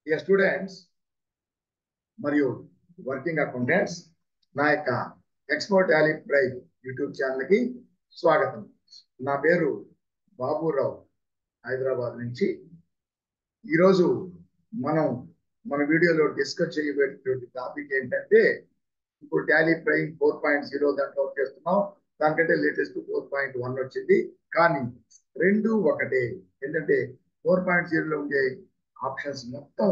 Dear students మరియు working accountants, నా యొక్క ఎక్స్పర్ట్ టాలీ ప్రైజ్ యూట్యూబ్ ఛానల్కి స్వాగతం. నా పేరు బాబురావు, హైదరాబాద్ నుంచి. ఈరోజు మన వీడియోలో డిస్కస్ చేయబడినటువంటి టాపిక్ ఏంటంటే, ఇప్పుడు టాలీ ప్రైమ్ 4.0 దాంట్లో చేస్తున్నాం. దానికంటే లేటెస్ట్ 4.1 వచ్చింది. కానీ రెండు ఒకటే. ఏంటంటే 4.0లో ఉండే ఆప్షన్స్ మొత్తం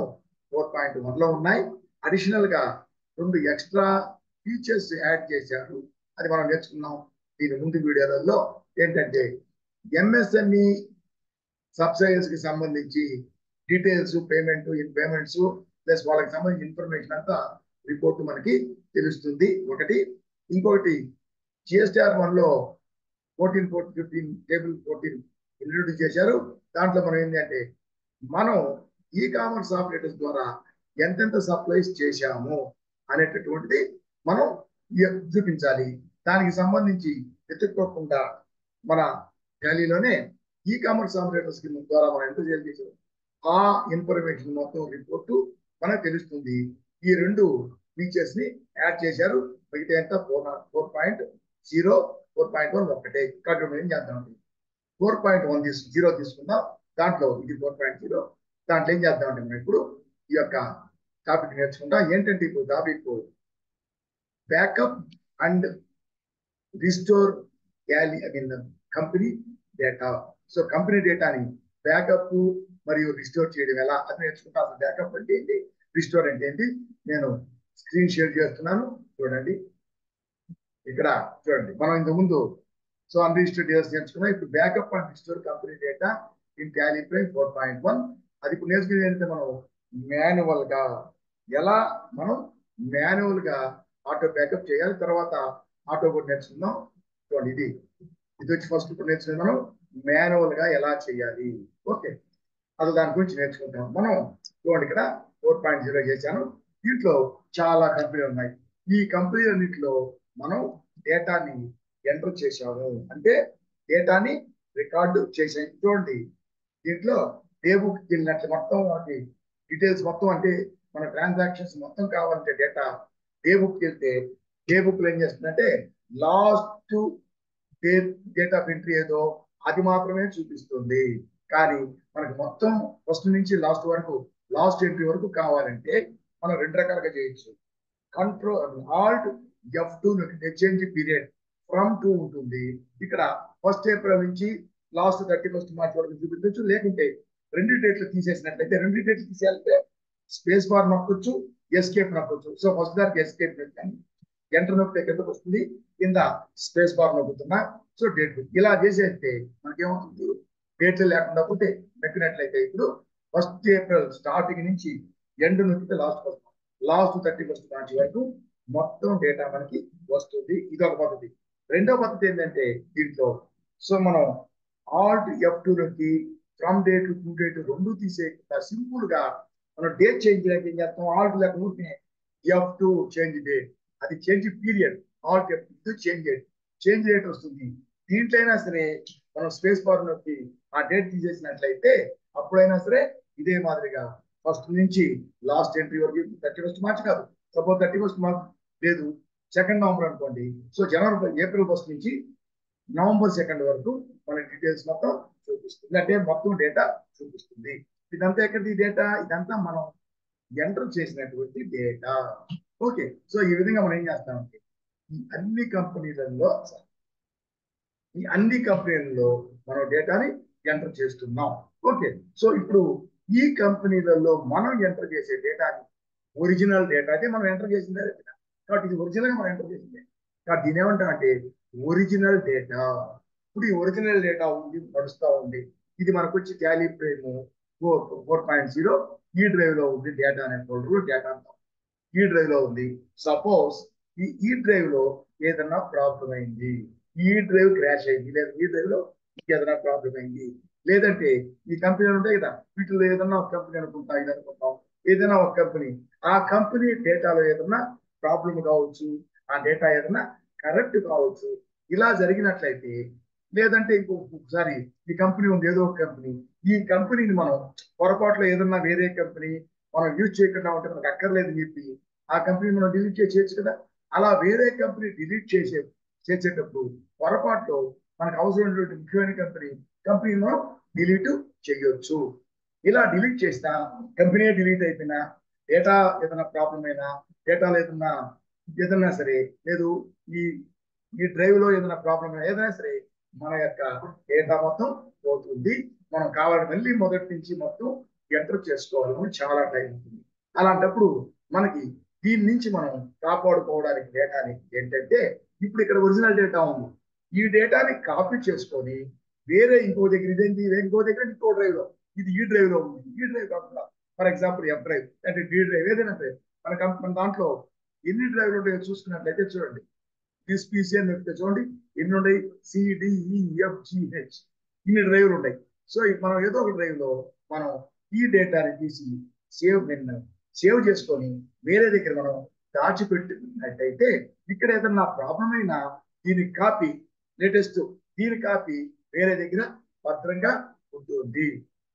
4.1లో ఉన్నాయి. అడిషనల్ గా 2 ఎక్స్ట్రా ఫీచర్స్ యాడ్ చేశారు. అది మనం నేర్చుకున్నాం దీని ముందు వీడియోలలో. ఏంటంటే ఎంఎస్ఎంఈ సబ్సిడీస్ కి సంబంధించి డీటెయిల్స్, పేమెంట్స్ ప్లస్ వాళ్ళకి సంబంధించిన ఇన్ఫర్మేషన్ అంతా రిపోర్ట్ మనకి తెలుస్తుంది ఒకటి. ఇంకొకటి జిఎస్టిఆర్ 1లో 14, 15 టేబుల్ 14 ఇంట్రొడ్యూస్ చేశారు. దాంట్లో మనం ఏంటంటే మనం ఈ కామర్స్ ఆపరేటర్స్ ద్వారా ఎంతెంత సప్లైస్ చేశాము అనేటటువంటిది మనం చూపించాలి. దానికి సంబంధించి వెతుక్కోకుండా మన టాలీలోనే ఈ కామర్స్ ఆపరేటర్స్ ద్వారా మనం ఎంత సేల్ చేసాం ఆ ఇన్ఫర్మేషన్ మొత్తం రిపోర్టు మనకు తెలుస్తుంది. ఈ రెండు ఫీచర్స్ ని యాడ్ చేశారు. మిగతా ఎంత 4.0, 4.1 ఒకటే. కాబట్టి ఏం చేద్దాం, 4.1 తీసుకుందాం. దాంట్లో ఇది 4.0. దాంట్లో ఏం చేద్దామంటే మనం ఇప్పుడు ఈ యొక్క టాపిక్ నేర్చుకుంటాం. ఏంటంటే ఇప్పుడు topic backup and restore company data. So company డేటాని బ్యాకప్ మరియు రిస్టోర్ చేయడం ఎలా అది నేర్చుకుంటాం. అసలు బ్యాకప్ అంటే ఏంటి, రిస్టోర్ అంటే ఏంటి, నేను స్క్రీన్ షేర్ చేస్తున్నాను. చూడండి, ఇక్కడ చూడండి. మనం ఇంతకుముందు అన్రిజిస్టర్డ్ డేటాస్ నేర్చుకున్నాం. ఇప్పుడు backup and restore company data in Tally prime 4.1. అది ఇప్పుడు నేర్చుకునేది ఏంటంటే మనం మాన్యువల్ గా ఎలా ఆటో బ్యాకప్ చేయాలి. తర్వాత ఆటో కూడా నేర్చుకుందాం. చూడండి, ఇది వచ్చి ఫస్ట్ ఇప్పుడు నేర్చుకుని మనం మాన్యువల్ గా ఎలా చేయాలి. ఓకే, అది దాని గురించి నేర్చుకుంటాం మనం. చూడండి, ఇక్కడ 4.0 చేశాను. దీంట్లో చాలా కంపెనీలు ఉన్నాయి. ఈ కంపెనీలన్నింటిలో మనం డేటాని ఎంటర్ చేశాము, అంటే డేటాని రికార్డు చేసాము. చూడండి, దీంట్లో డే బుక్ వెళ్ళినట్లు మొత్తం వాటి డీటెయిల్స్ మొత్తం, అంటే మన ట్రాన్సాక్షన్స్ మొత్తం కావాలంటే డేటా డే బుక్ వెళ్తే డే బుక్ లో ఏం చేస్తుందంటే లాస్ట్ డేట్ ఆఫ్ ఎంట్రీ ఏదో అది మాత్రమే చూపిస్తుంది. కానీ మనకు మొత్తం ఫస్ట్ నుంచి లాస్ట్ వరకు, లాస్ట్ ఎంట్రీ వరకు కావాలంటే మనం రెండు రకాలుగా చేయొచ్చు. Alt F2 change period from 2 ఉంటుంది. ఇక్కడ 1 ఏప్రిల్ నుంచి లాస్ట్ 31 మార్చ్ వరకు చూపించవచ్చు. లేకుంటే రెండు డేట్లు తీసేసినట్లయితే, రెండు డేట్లు తీసేయాలంటే స్పేస్ బార్ నొక్కొచ్చు, ఎస్కేప్ నొక్కొచ్చు. సో ఫస్ట్ దానికి ఎస్కేప్ నొక్కాను, ఎంటర్ నొక్కితే కిందకు వస్తుంది, కింద స్పేస్ బార్ నొక్కుతున్నా. సో డేట్ ఇలా చేసేస్తే మనకేమవుతుంది, డేట్లు లేకుండా పోతే నొక్కినట్లయితే ఇప్పుడు 1 ఏప్రిల్ స్టార్టింగ్ నుంచి ఎండ్ నొక్కితే లాస్ట్ 31 మార్చి వరకు మొత్తం డేటా మనకి వస్తుంది. ఇది ఒక పద్ధతి. రెండో పద్ధతి ఏంటంటే దీంట్లో మనం Alt F2 నొక్కి ఫ్రమ్ డేట్ టు డేట్ రెండు తీసేయకుండా సింపుల్ గా మనం డేట్ చేంజ్ చేయడానికి ఏం చేస్తాం, ఆల్ట్ లేకపోతే F2 చేంజ్ డేట్, అది change period. Alt F2 change date వస్తుంది. దీంట్లో అయినా సరే మనం స్పేస్ బార్ నొక్కి ఆ డేట్ తీసేసినట్లయితే అప్పుడైనా సరే ఇదే మాదిరిగా ఫస్ట్ నుంచి లాస్ట్ ఎంట్రీ వరకు 31 మార్చ్ కాదు, సపోజ్ 31 మార్చ్ లేదు 2 నవంబర్ అనుకోండి. సో ఏప్రిల్ 1 నుంచి నవంబర్ 2 వరకు మన డీటెయిల్స్ మొత్తం చూపిస్తుంది, అంటే మొత్తం డేటా చూపిస్తుంది. ఇదంతా ఎక్కడిది డేటా, ఇదంతా మనం ఎంటర్ చేసినటువంటి డేటా. ఓకే, సో ఈ విధంగా మనం ఏం చేస్తామంటే ఈ అన్ని కంపెనీలలో మనం డేటాని ఎంటర్ చేస్తున్నాం. ఓకే, సో ఇప్పుడు ఈ కంపెనీలలో మనం ఎంటర్ చేసే డేటాని ఒరిజినల్ డేటా అయితే మనం ఎంటర్ చేసిందే కాబట్టి ఇది ఒరిజినల్ గా మనం ఎంటర్ చేసిందే కాబట్టి దీని ఏమంటామంటే ఒరిజినల్ డేటా. ఇప్పుడు ఈ ఒరిజినల్ డేటా ఉంది, నడుస్తూ ఉంది. ఇది మనకు వచ్చి టాలీ ప్రైమ్ 4.0 ఈ డ్రైవ్ లో ఉంది. డేటా అనే ఫోల్డర్ లో డేటా ఈ డ్రైవ్ లో ఉంది. సపోజ్ ఈ డ్రైవ్ లో ఏదన్నా ప్రాబ్లం అయింది, ఈ డ్రైవ్ క్రాష్ అయింది, లేదా ఈ డ్రైవ్ లో ఏదైనా ప్రాబ్లం అయింది, లేదంటే ఈ కంపెనీలు ఉంటాయి కదా, వీటిలో ఏదన్నా ఒక కంపెనీ అనుకుంటాం, ఇది అనుకుంటాం, ఏదైనా ఒక కంపెనీ, ఆ కంపెనీ డేటాలో ఏదన్నా ప్రాబ్లం కావచ్చు, ఆ డేటా ఏదన్నా కరెక్ట్ కావచ్చు. ఇలా జరిగినట్లయితే, లేదంటే ఇంకొకసారి ఈ కంపెనీ ఉంది, ఏదో ఒక కంపెనీ, ఈ కంపెనీని మనం పొరపాటులో ఏదన్నా వేరే కంపెనీ మనం యూజ్ చేయకుండా ఉంటే మనకు అక్కర్లేదని చెప్పి ఆ కంపెనీ మనం డిలీట్ చేయొచ్చు కదా. అలా వేరే కంపెనీ డిలీట్ చేసేటప్పుడు పొరపాటులో మనకు అవసరమైనటువంటి ముఖ్యమైన కంపెనీ మనం డిలీట్ చేయొచ్చు. ఇలా డిలీట్ చేసినా కంపెనీ డిలీట్ అయిపోయినా డేటా ఏదైనా ప్రాబ్లం అయినా డేటాలో ఏదన్నా సరే లేదు ఈ ఈ డ్రైవ్ లో ఏదైనా ప్రాబ్లం ఏదైనా సరే మన యొక్క డేటా మొత్తం పోతుంది. మనం కావాలని మళ్ళీ మొదటి నుంచి మొత్తం ఎంటర్ చేసుకోవాలని చాలా టైం ఉంటుంది. అలాంటప్పుడు మనకి దీని నుంచి మనం కాపాడుకోవడానికి డేటాని ఏంటంటే ఇప్పుడు ఇక్కడ ఒరిజినల్ డేటా ఉంది. ఈ డేటాని కాపీ చేసుకొని వేరే ఇంకో దగ్గర ఇదేంటి ఇంకో దగ్గర ఇంకో డ్రైవ్ లో ఇది ఈ డ్రైవ్ లో ఉంది. ఈ డ్రైవ్ కాకుండా ఫర్ ఎగ్జాంపుల్ ఎఫ్ డ్రైవ్ అంటే డి డ్రైవ్ ఏదైనా డ్రైవ్ మన దాంట్లో ఎన్ని డ్రైవ్లు ఉంటాయో చూసుకున్నట్లయితే చూడండి. దిస్ పీసీ అని చెప్తే చూడండి ఎన్ని ఉన్నాయి, సిడిఈఎఫ్జిహెచ్ ఇన్ని డ్రైవ్లు ఉంటాయి. సో మనం ఏదో ఒక డ్రైవ్ లో మనం ఈ డేటాని తీసి సేవ్ చేసుకొని వేరే దగ్గర మనం దాచిపెట్టుకున్నట్టయితే ఇక్కడ ఏదన్నా ప్రాబ్లం అయినా దీని కాపీ దీని కాపీ వేరే దగ్గర భద్రంగా ఉంటుంది.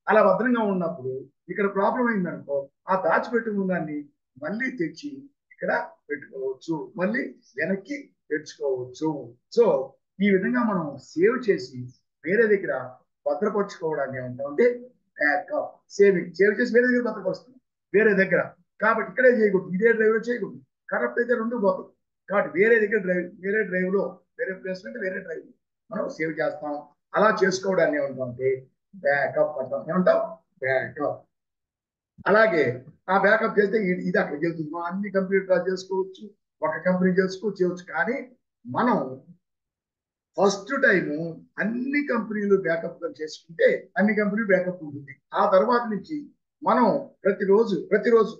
అలా భద్రంగా ఉన్నప్పుడు ఇక్కడ ప్రాబ్లం అయిందనుకో ఆ దాచిపెట్టుకున్న దాన్ని మళ్ళీ తెచ్చి ఇక్కడ పెట్టుకోవచ్చు, మళ్ళీ వెనక్కి తెచ్చుకోవచ్చు. సో ఈ విధంగా మనం సేవ్ చేసి వేరే దగ్గర భద్రపరచుకోవడాన్ని ఏమంటామంటే బ్యాకప్. సేవ్ చేసి వేరే దగ్గర భద్రపరుస్తుంది వేరే దగ్గర. కాబట్టి ఇక్కడే చేయకూడదు, ఇదే డ్రైవ్ లో చేయకూడదు, కరెక్ట్ అయితే రెండు పోతాయి. కాబట్టి వేరే డ్రైవ్ లో వేరే ప్లేస్ అంటే వేరే డ్రైవ్ మనం సేవ్ చేస్తాం. అలా చేసుకోవడాన్ని ఏమంటామంటే బ్యాకప్ అంటాం. ఏమంటాం? బ్యాకప్. అలాగే ఆ బ్యాకప్ చేస్తే ఇది అక్కడికి వెళ్తుంది. మనం అన్ని కంప్యూటర్ చేసుకోవచ్చు, ఒక కంపెనీ చేయవచ్చు. కానీ మనం ఫస్ట్ టైము అన్ని కంపెనీలు బ్యాకప్ చేసుకుంటే అన్ని కంపెనీలు బ్యాకప్ ఉంటుంది. ఆ తర్వాత నుంచి మనం ప్రతిరోజు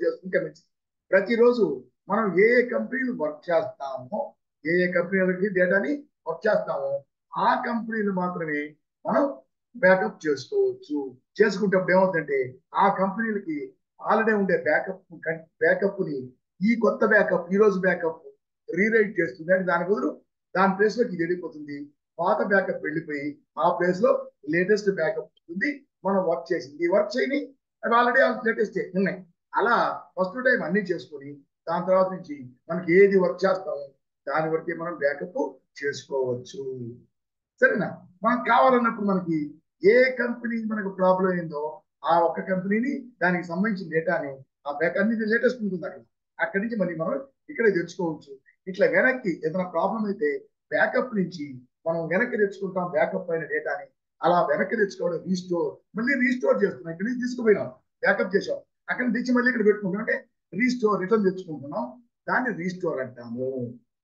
చేసుకుంటే మంచిది. ప్రతిరోజు మనం ఏ కంపెనీలు వర్క్ చేస్తామో ఏ కంపెనీలకి డేటాని వర్క్ చేస్తామో ఆ కంపెనీలు మాత్రమే మనం బ్యాకప్ చేసుకోవచ్చు. చేసుకుంటప్పుడు ఏమవుతుందంటే ఆ కంపెనీలకి ఆల్రెడీ ఉండే బ్యాకప్ ని ఈ కొత్త బ్యాకప్ ఈ రోజు బ్యాకప్ రీరైట్ చేస్తుంది. అంటే దాని ప్లేస్ లోకి ఇది వెళ్ళిపోతుంది. పాత బ్యాకప్ వెళ్ళిపోయి ఆ ప్లేస్ లో లేటెస్ట్ బ్యాకప్ ఉంటుంది. మనం వర్క్ చేయని అవి ఆల్రెడీ లేటెస్ట్ ఉన్నాయి. అలా ఫస్ట్ టైం అన్ని చేసుకొని దాని తర్వాత నుంచి మనకి ఏది వర్క్ చేస్తామో దాని వరకే మనం బ్యాకప్ చేసుకోవచ్చు. సరేనా? మనకు కావాలన్నప్పుడు మనకి ఏ కంపెనీ మనకు ప్రాబ్లం అయిందో ఆ ఒక్క కంపెనీని దానికి సంబంధించిన డేటాని ఆ బ్యాకప్ అన్ని లేటెస్ట్ ఉంటుంది అక్కడి నుంచి మళ్ళీ మనం ఇక్కడే తెచ్చుకోవచ్చు. ఇట్లా వెనక్కి ఏదైనా ప్రాబ్లం అయితే బ్యాకప్ నుంచి మనం వెనక్కి తెచ్చుకుంటాం బ్యాకప్ అయిన డేటాని. అలా వెనక్కి తెచ్చుకోవడం మళ్ళీ రీస్టోర్ చేస్తున్నాం. ఇక్కడి నుంచి తీసుకుపోయినాం, బ్యాకప్ చేసాం, అక్కడి నుంచి తెచ్చి మళ్ళీ ఇక్కడ పెట్టుకుంటాం అంటే రిటర్న్ తెచ్చుకుంటున్నాం. దాన్ని రీస్టోర్ అంటాము.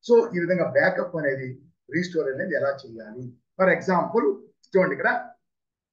సో ఈ విధంగా బ్యాకప్ అనేది రీస్టోర్ అనేది ఎలా చేయాలి? ఫర్ ఎగ్జాంపుల్ చూడండి, ఇక్కడ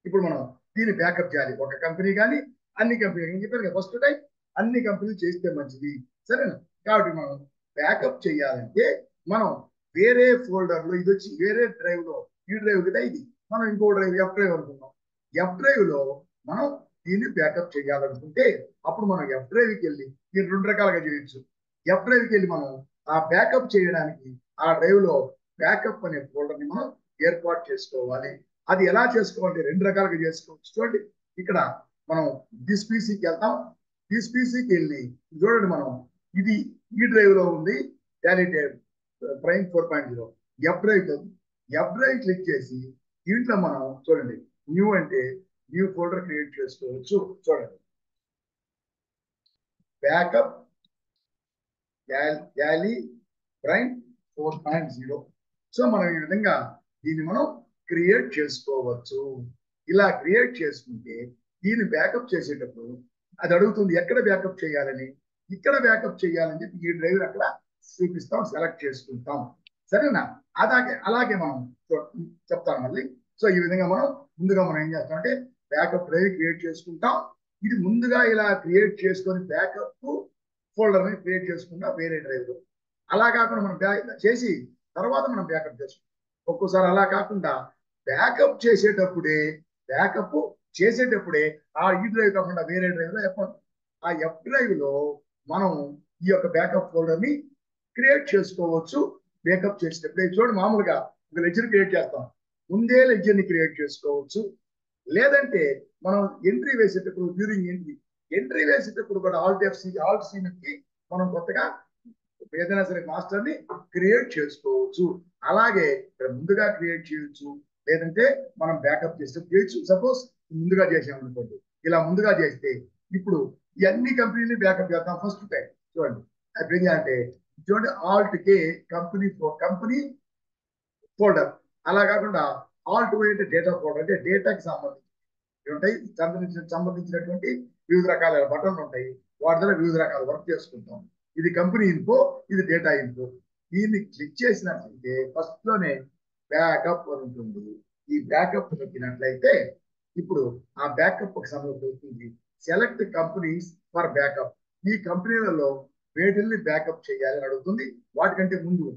ఇప్పుడు మనం దీన్ని బ్యాకప్ చేయాలి. ఒక కంపెనీ కానీ అన్ని కంపెనీ చెప్పారు కదా, ఫస్ట్ టైం అన్ని కంపెనీలు చేస్తే మంచిది. సరేనా? కాబట్టి మనం బ్యాకప్ చేయాలంటే మనం వేరే ఫోల్డర్ లో ఇది వచ్చి వేరే డ్రైవ్ లో ఈ డ్రైవ్ కదా ఇది మనం ఇంకో డ్రైవ్ ఎఫ్ డ్రైవ్ అనుకున్నాం. ఎఫ్ డ్రైవ్ లో మనం దీన్ని బ్యాకప్ చేయాలనుకుంటే అప్పుడు మనం ఎఫ్ డ్రైవ్కి వెళ్ళి దీన్ని రెండు రకాలుగా చేయొచ్చు. ఎఫ్ డ్రైవ్కి వెళ్ళి మనం ఆ బ్యాకప్ చేయడానికి ఆ డ్రైవ్ లో బ్యాకప్ అనే ఫోల్డర్ ని మనం ఏర్పాటు చేసుకోవాలి. అది ఎలా చేసుకోవాలంటే రెండు రకాలుగా చేసుకోవచ్చు. చూడండి, ఇక్కడ మనం దిస్ పీసీకి వెళ్తాం. దిస్ పీసీకి వెళ్ళి చూడండి, మనం ఇది ఈ డ్రైవ్ లో ఉంది ప్రైమ్ 4.0 ఎఫ్ డ్రైవ్ క్లిక్ చేసి దీంట్లో మనం చూడండి న్యూ ఫోల్డర్ క్రియేట్ చేసుకోవచ్చు. చూడండి, బ్యాకప్ గ్యాలీ ప్రైమ్ 4.0. సో మనం ఈ విధంగా దీన్ని మనం క్రియేట్ చేసుకోవచ్చు. ఇలా క్రియేట్ చేసుకుంటే దీన్ని బ్యాకప్ చేసేటప్పుడు అది అడుగుతుంది ఎక్కడ బ్యాకప్ చేయాలని. ఇక్కడ బ్యాకప్ చేయాలని చెప్పి ఈ డ్రైవ్ అక్కడ చూపిస్తాం, సెలెక్ట్ చేసుకుంటాం. సరేనా? అలాగే మనం చెప్తాం మళ్ళీ. సో ఈ విధంగా ముందుగా మనం ఏం చేస్తామంటే బ్యాకప్ డ్రైవ్ క్రియేట్ చేసుకుంటాం. ఇది ముందుగా ఇలా క్రియేట్ చేసుకొని బ్యాకప్ ఫోల్డర్ ని క్రియేట్ చేసుకుంటా వేరే డ్రైవ్ లో. అలా కాకుండా మనం చేసి తర్వాత మనం బ్యాకప్ చేసుకుంటాం. ఒక్కోసారి అలా కాకుండా బ్యాకప్ చేసేటప్పుడే ఆ ఈ డ్రైవ్ కాకుండా వేరే డ్రైవ్ లో ఆ ఎఫ్ డ్రైవ్ లో మనం ఈ యొక్క బ్యాకప్ ఫోల్డర్ ని క్రియేట్ చేసుకోవచ్చు. బ్యాకప్ చేసేటప్పుడే చూడండి, మామూలుగా ఒక లెడ్జర్ క్రియేట్ చేస్తాం, ముందే లెడ్జర్ ని క్రియేట్ చేసుకోవచ్చు. లేదంటే మనం ఎంట్రీ వేసేటప్పుడు డ్యూరింగ్ ఎంట్రీ వేసేటప్పుడు కూడా ఆల్ట్ సి నొక్కి మనం కొత్తగా ఏదైనా సరే మాస్టర్ ని క్రియేట్ చేసుకోవచ్చు. అలాగే ఇక్కడ ముందుగా క్రియేట్ చేయొచ్చు, లేదంటే మనం బ్యాకప్ చేస్తే చేయొచ్చు. సపోజ్ ముందుగా చేసాం అనుకోండి, ఇలా ముందుగా చేస్తే ఇప్పుడు ఈ అన్ని కంపెనీలు బ్యాకప్ చేద్దాం. ఫస్ట్ టైం చూడండి అప్పుడు ఏం చేయాలంటే చూడండి ఆల్ట్ కే కంపెనీ ఫోల్డర్, అలా కాకుండా ఆల్ట్ వై అంటే డేటా ఫోల్డర్, అంటే డేటాకి సంబంధించి ఉంటాయి, సంబంధించినటువంటి వివిధ రకాల బటన్లు ఉంటాయి. వాటి ద్వారా వివిధ రకాల వర్క్ చేసుకుంటాం. ఇది కంపెనీ ఇన్ఫో, ఇది డేటా ఇన్ఫో. దీన్ని క్లిక్ చేసినట్లయితే ఫస్ట్ లోనే బ్యాకప్ అని ఉంటుంది. ఈ బ్యాకప్ నొక్కినట్లయితే ఇప్పుడు ఆ బ్యాకప్ కి సంబంధించి సెలెక్ట్ కంపెనీస్ ఫర్ బ్యాకప్, ఈ కంపెనీలలో వేటిల్ని బ్యాకప్ చేయాలని అడుగుతుంది. వాటికంటే ముందు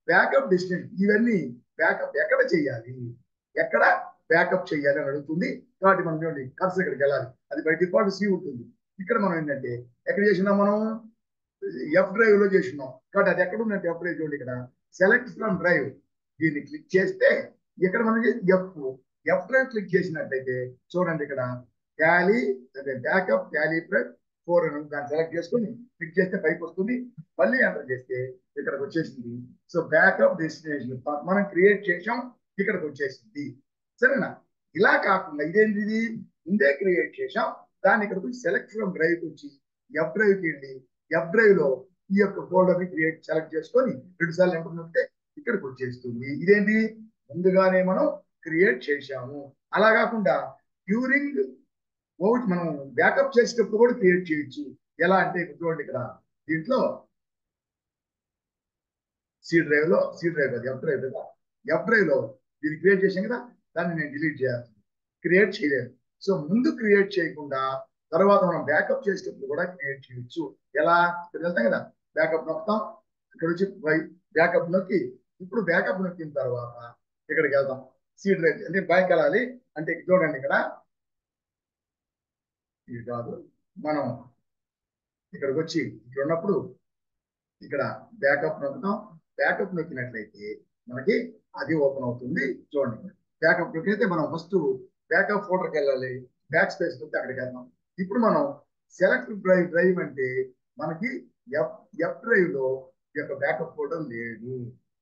బ్యాకప్ డెస్టినేషన్, ఇవన్నీ బ్యాకప్ ఎక్కడ చేయాలి, ఎక్కడ బ్యాకప్ చేయాలి అని అడుగుతుంది. కాబట్టి మనం చూడండి కర్సర్ ఇక్కడికి వెళ్ళాలి, అది బై డిఫాల్ట్ సి ఉంటుంది. ఇక్కడ మనం ఏంటంటే ఎక్కడ చేసినాం, మనం ఎఫ్ డ్రైవ్ లో చేసినాం. కాబట్టి అది ఎక్కడ ఉందంటే ఎఫ్ డ్రైవ్ చూడండి, ఇక్కడ సెలెక్ట్ ఫ్రమ్ డ్రైవ్, దీన్ని క్లిక్ చేస్తే ఇక్కడ మనం ఎఫ్ డ్రైవ్ క్లిక్ చేసినట్లయితే చూడండి ఇక్కడ ట్యాలీ అంటే బ్యాకప్ ట్యాలీ ప్రెస్ 4 అని దాన్ని సెలెక్ట్ చేసుకుని క్లిక్ చేస్తే పైకి వస్తుంది. మళ్ళీ ఎంటర్ చేస్తే ఇక్కడికి వచ్చేసింది. సో బ్యాకప్ డెస్టినేషన్ మనం క్రియేట్ చేసాం, ఇక్కడికి వచ్చేసింది. సరేనా? ఇలా కాకుండా ఇదేంటి, ఇది ముందే క్రియేట్ చేసాం, దాన్ని ఇక్కడికి సెలెక్ట్ ఫ్రమ్ డ్రైవ్ వచ్చి ఎఫ్ డ్రైవ్కి వెళ్ళి ఎఫ్ డ్రైవ్ లో ఈ యొక్క ఫోల్డర్ ని సెలెక్ట్ చేసుకొని 2 సార్లు ఎంటర్ నొక్కితే ఇక్కడికి వచ్చేస్తుంది. ఇదేంటి, ముందుగానే మనం క్రియేట్ చేశాము. అలా కాకుండా డ్యూరింగ్ మనం బ్యాకప్ చేసేటప్పుడు కూడా క్రియేట్ చేయొచ్చు. ఎలా అంటే చూడండి ఇక్కడ దీంట్లో సి డ్రైవ్ కదా ఎఫ్ డ్రైవ్ కదా, ఎఫ్ డ్రైవ్ లో దీన్ని క్రియేట్ చేసాం కదా, దాన్ని నేను డిలీట్ చేయాలి, క్రియేట్ చేయలేదు. సో ముందు క్రియేట్ చేయకుండా తర్వాత మనం బ్యాకప్ చేసేటప్పుడు కూడా క్రియేట్ చేయొచ్చు. ఎలా, ఇక్కడ వెళ్తాం కదా, బ్యాకప్ నొక్కుతాం, ఇక్కడ వచ్చి బ్యాకప్ నొక్కి ఇప్పుడు బ్యాకప్ నొక్కిన తర్వాత ఇక్కడికి వెళ్దాం. సి డ్రైవ్ అంటే బ్యాక్ వెళ్ళాలి అంటే చూడండి ఇక్కడ ఇది కాదు, మనం ఇక్కడికి వచ్చి ఇక్కడ ఉన్నప్పుడు ఇక్కడ బ్యాకప్ నొక్కుతాం. బ్యాకప్ నొక్కినట్లయితే మనకి అది ఓపెన్ అవుతుంది. చూడండి బ్యాకప్ నొక్కితే మనం ఫస్ట్ బ్యాకప్ ఫోల్డర్కి వెళ్ళాలి, బ్యాక్ స్పేస్ నొక్కి అక్కడికి వెళ్దాం. ఇప్పుడు మనం సెలెక్ట్ డ్రైవ్ అంటే మనకి ఎఫ్ డ్రైవ్ లో ఈ యొక్క బ్యాకప్ ఫోల్డర్ లేదు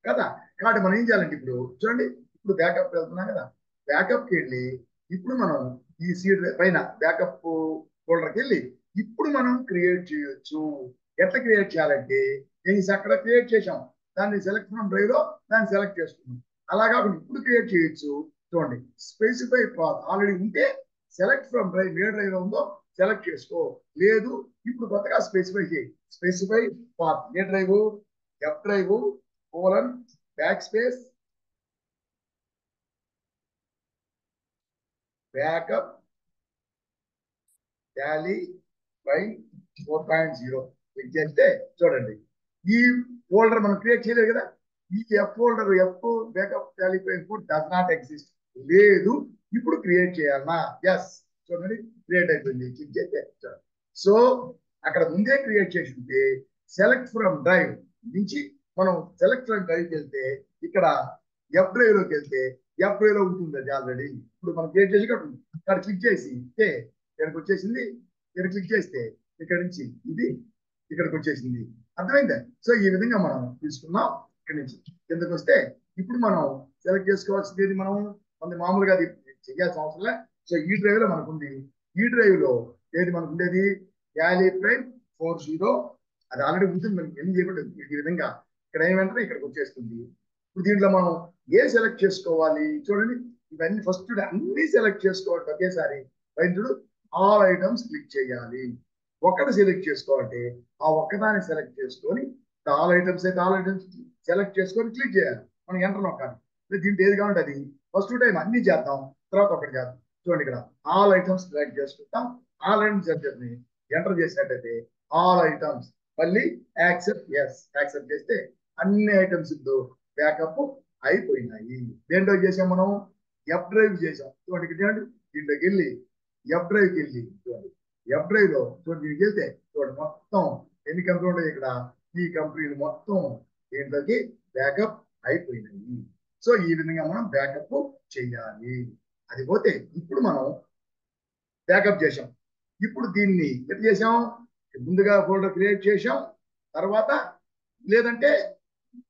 కదా. కాబట్టి మనం ఏం చేయాలంటే ఇప్పుడు చూడండి, ఇప్పుడు బ్యాకప్ వెళ్తున్నాం కదా, బ్యాకప్కి వెళ్ళి ఇప్పుడు మనం ఈ సి డ్రైవ్ పైన బ్యాకప్ ఫోల్డర్కి వెళ్ళి ఇప్పుడు మనం క్రియేట్ చేయొచ్చు. ఎట్లా క్రియేట్ చేయాలంటే అక్కడ క్రియేట్ చేసాం, దాన్ని సెలెక్ట్ ఫ్రమ్ డ్రైవ్ లో దాన్ని సెలెక్ట్ చేసుకున్నాం. అలా కాకుండా ఇప్పుడు క్రియేట్ చేయొచ్చు. చూడండి స్పెసిఫై పాత్ ఆల్రెడీ ఉంటే select from drive, A drive లో ఉందో సెలెక్ట్ చేసుకో, లేదు ఇప్పుడు కొత్తగా స్పెసిఫై చేయి. Specify path, A drive, F drive colon back space backup Tally by 4.0 click చేస్తే చూడండి ఈ ఫోల్డర్ మనం క్రియేట్ చేయలేదు కదా, ఈ F folder F backup Tally by 4 does not exist, లేదు. ఇప్పుడు క్రియేట్ చేయాలన్నా ఎస్, చూడండి క్రియేట్ అయిపోయింది. క్లిక్ చేస్తే సో అక్కడ ముందే క్రియేట్ చేసి ఉంటే సెలెక్ట్ ఫ్రమ్ డ్రైవ్ నుంచి మనం సెలెక్ట్ ఫ్రమ్ డ్రైవ్కి వెళ్తే ఇక్కడ ఎఫ్ డ్రైవ్ లోకి వెళ్తే ఎఫ్ డ్రైవ్ లో ఉంటుంది అది ఆల్రెడీ. ఇప్పుడు మనం క్రియేట్ చేసి ఇక్కడ క్లిక్ చేసి ఇక్కడికి వచ్చేసింది. ఇక్కడ క్లిక్ చేస్తే ఇక్కడ నుంచి ఇది ఇక్కడికి వచ్చేసింది. అర్థమైందా? సో ఈ విధంగా మనం తీసుకున్నాం. ఇక్కడ నుంచి కిందకి వస్తే ఇప్పుడు మనం సెలెక్ట్ చేసుకోవాల్సింది మనం మామూలుగా అది చేయాల్సిన అవసరం లే. సో ఈ డ్రైవ్ లో మనకు ఉంది. ఈ డ్రైవ్ లో ఏది మనకు ఉండేది, టాలీ ప్రైమ్ 40, అది ఆల్రెడీ ఉంటుంది. మనకి ఎన్ని చేయకూడదు. ఈ విధంగా ఇక్కడ ఏమంటే ఇక్కడికి వచ్చేస్తుంది. ఇప్పుడు దీంట్లో మనం ఏ సెలెక్ట్ చేసుకోవాలి చూడండి, ఇవన్నీ ఫస్ట్ అన్ని సెలెక్ట్ చేసుకోవాలి ఒకేసారి. చూడు ఆల్ ఐటమ్స్ క్లిక్ చేయాలి. ఒక్కటి సెలెక్ట్ చేసుకోవాలంటే ఆ ఒక్కదాన్ని సెలెక్ట్ చేసుకొని ఆల్ ఐటమ్స్ అయితే ఆల్ ఐటమ్స్ సెలెక్ట్ చేసుకొని క్లిక్ చేయాలి. మనం ఎంటర్ నొక్కాలి. దీంట్లో ఏది కావాలంటే అది ఫస్ట్ టైం అన్ని చేద్దాం, తర్వాత ఒకటి చేద్దాం. చూడండి ఇక్కడ ఆల్ ఐటమ్స్ సెలెక్ట్ చేసుకుంటాం. ఆల్ ఐటమ్స్ ఎంటర్ చేసినట్టయితే ఆల్ ఐటమ్స్ మళ్ళీ యాక్సెప్ట్ యాక్సెప్ట్ చేస్తే అన్ని ఐటమ్స్ బ్యాకప్ అయిపోయినాయి. దేంట్లో చేసాం మనం, ఎఫ్ డ్రైవ్ చేసాం. చూడండి ఇక్కడ దీంట్లోకి వెళ్ళి ఎఫ్ డ్రైవ్కి వెళ్ళి చూడండి, ఎఫ్ డ్రైవ్ లో చూడండి దీనికి వెళ్తే చూడండి మొత్తం ఎన్ని కంపెనీలు ఉన్నాయి ఇక్కడ, ఈ కంపెనీలు మొత్తం దీంట్లోకి బ్యాకప్ అయిపోయినాయి. సో ఈ విధంగా మనం బ్యాకప్ చేయాలి. అది పోతే ఇప్పుడు మనం బ్యాకప్ చేసాం. ఇప్పుడు దీన్ని ఎట్లా చేసాం, ముందుగా ఫోల్డర్ క్రియేట్ చేసాం, తర్వాత లేదంటే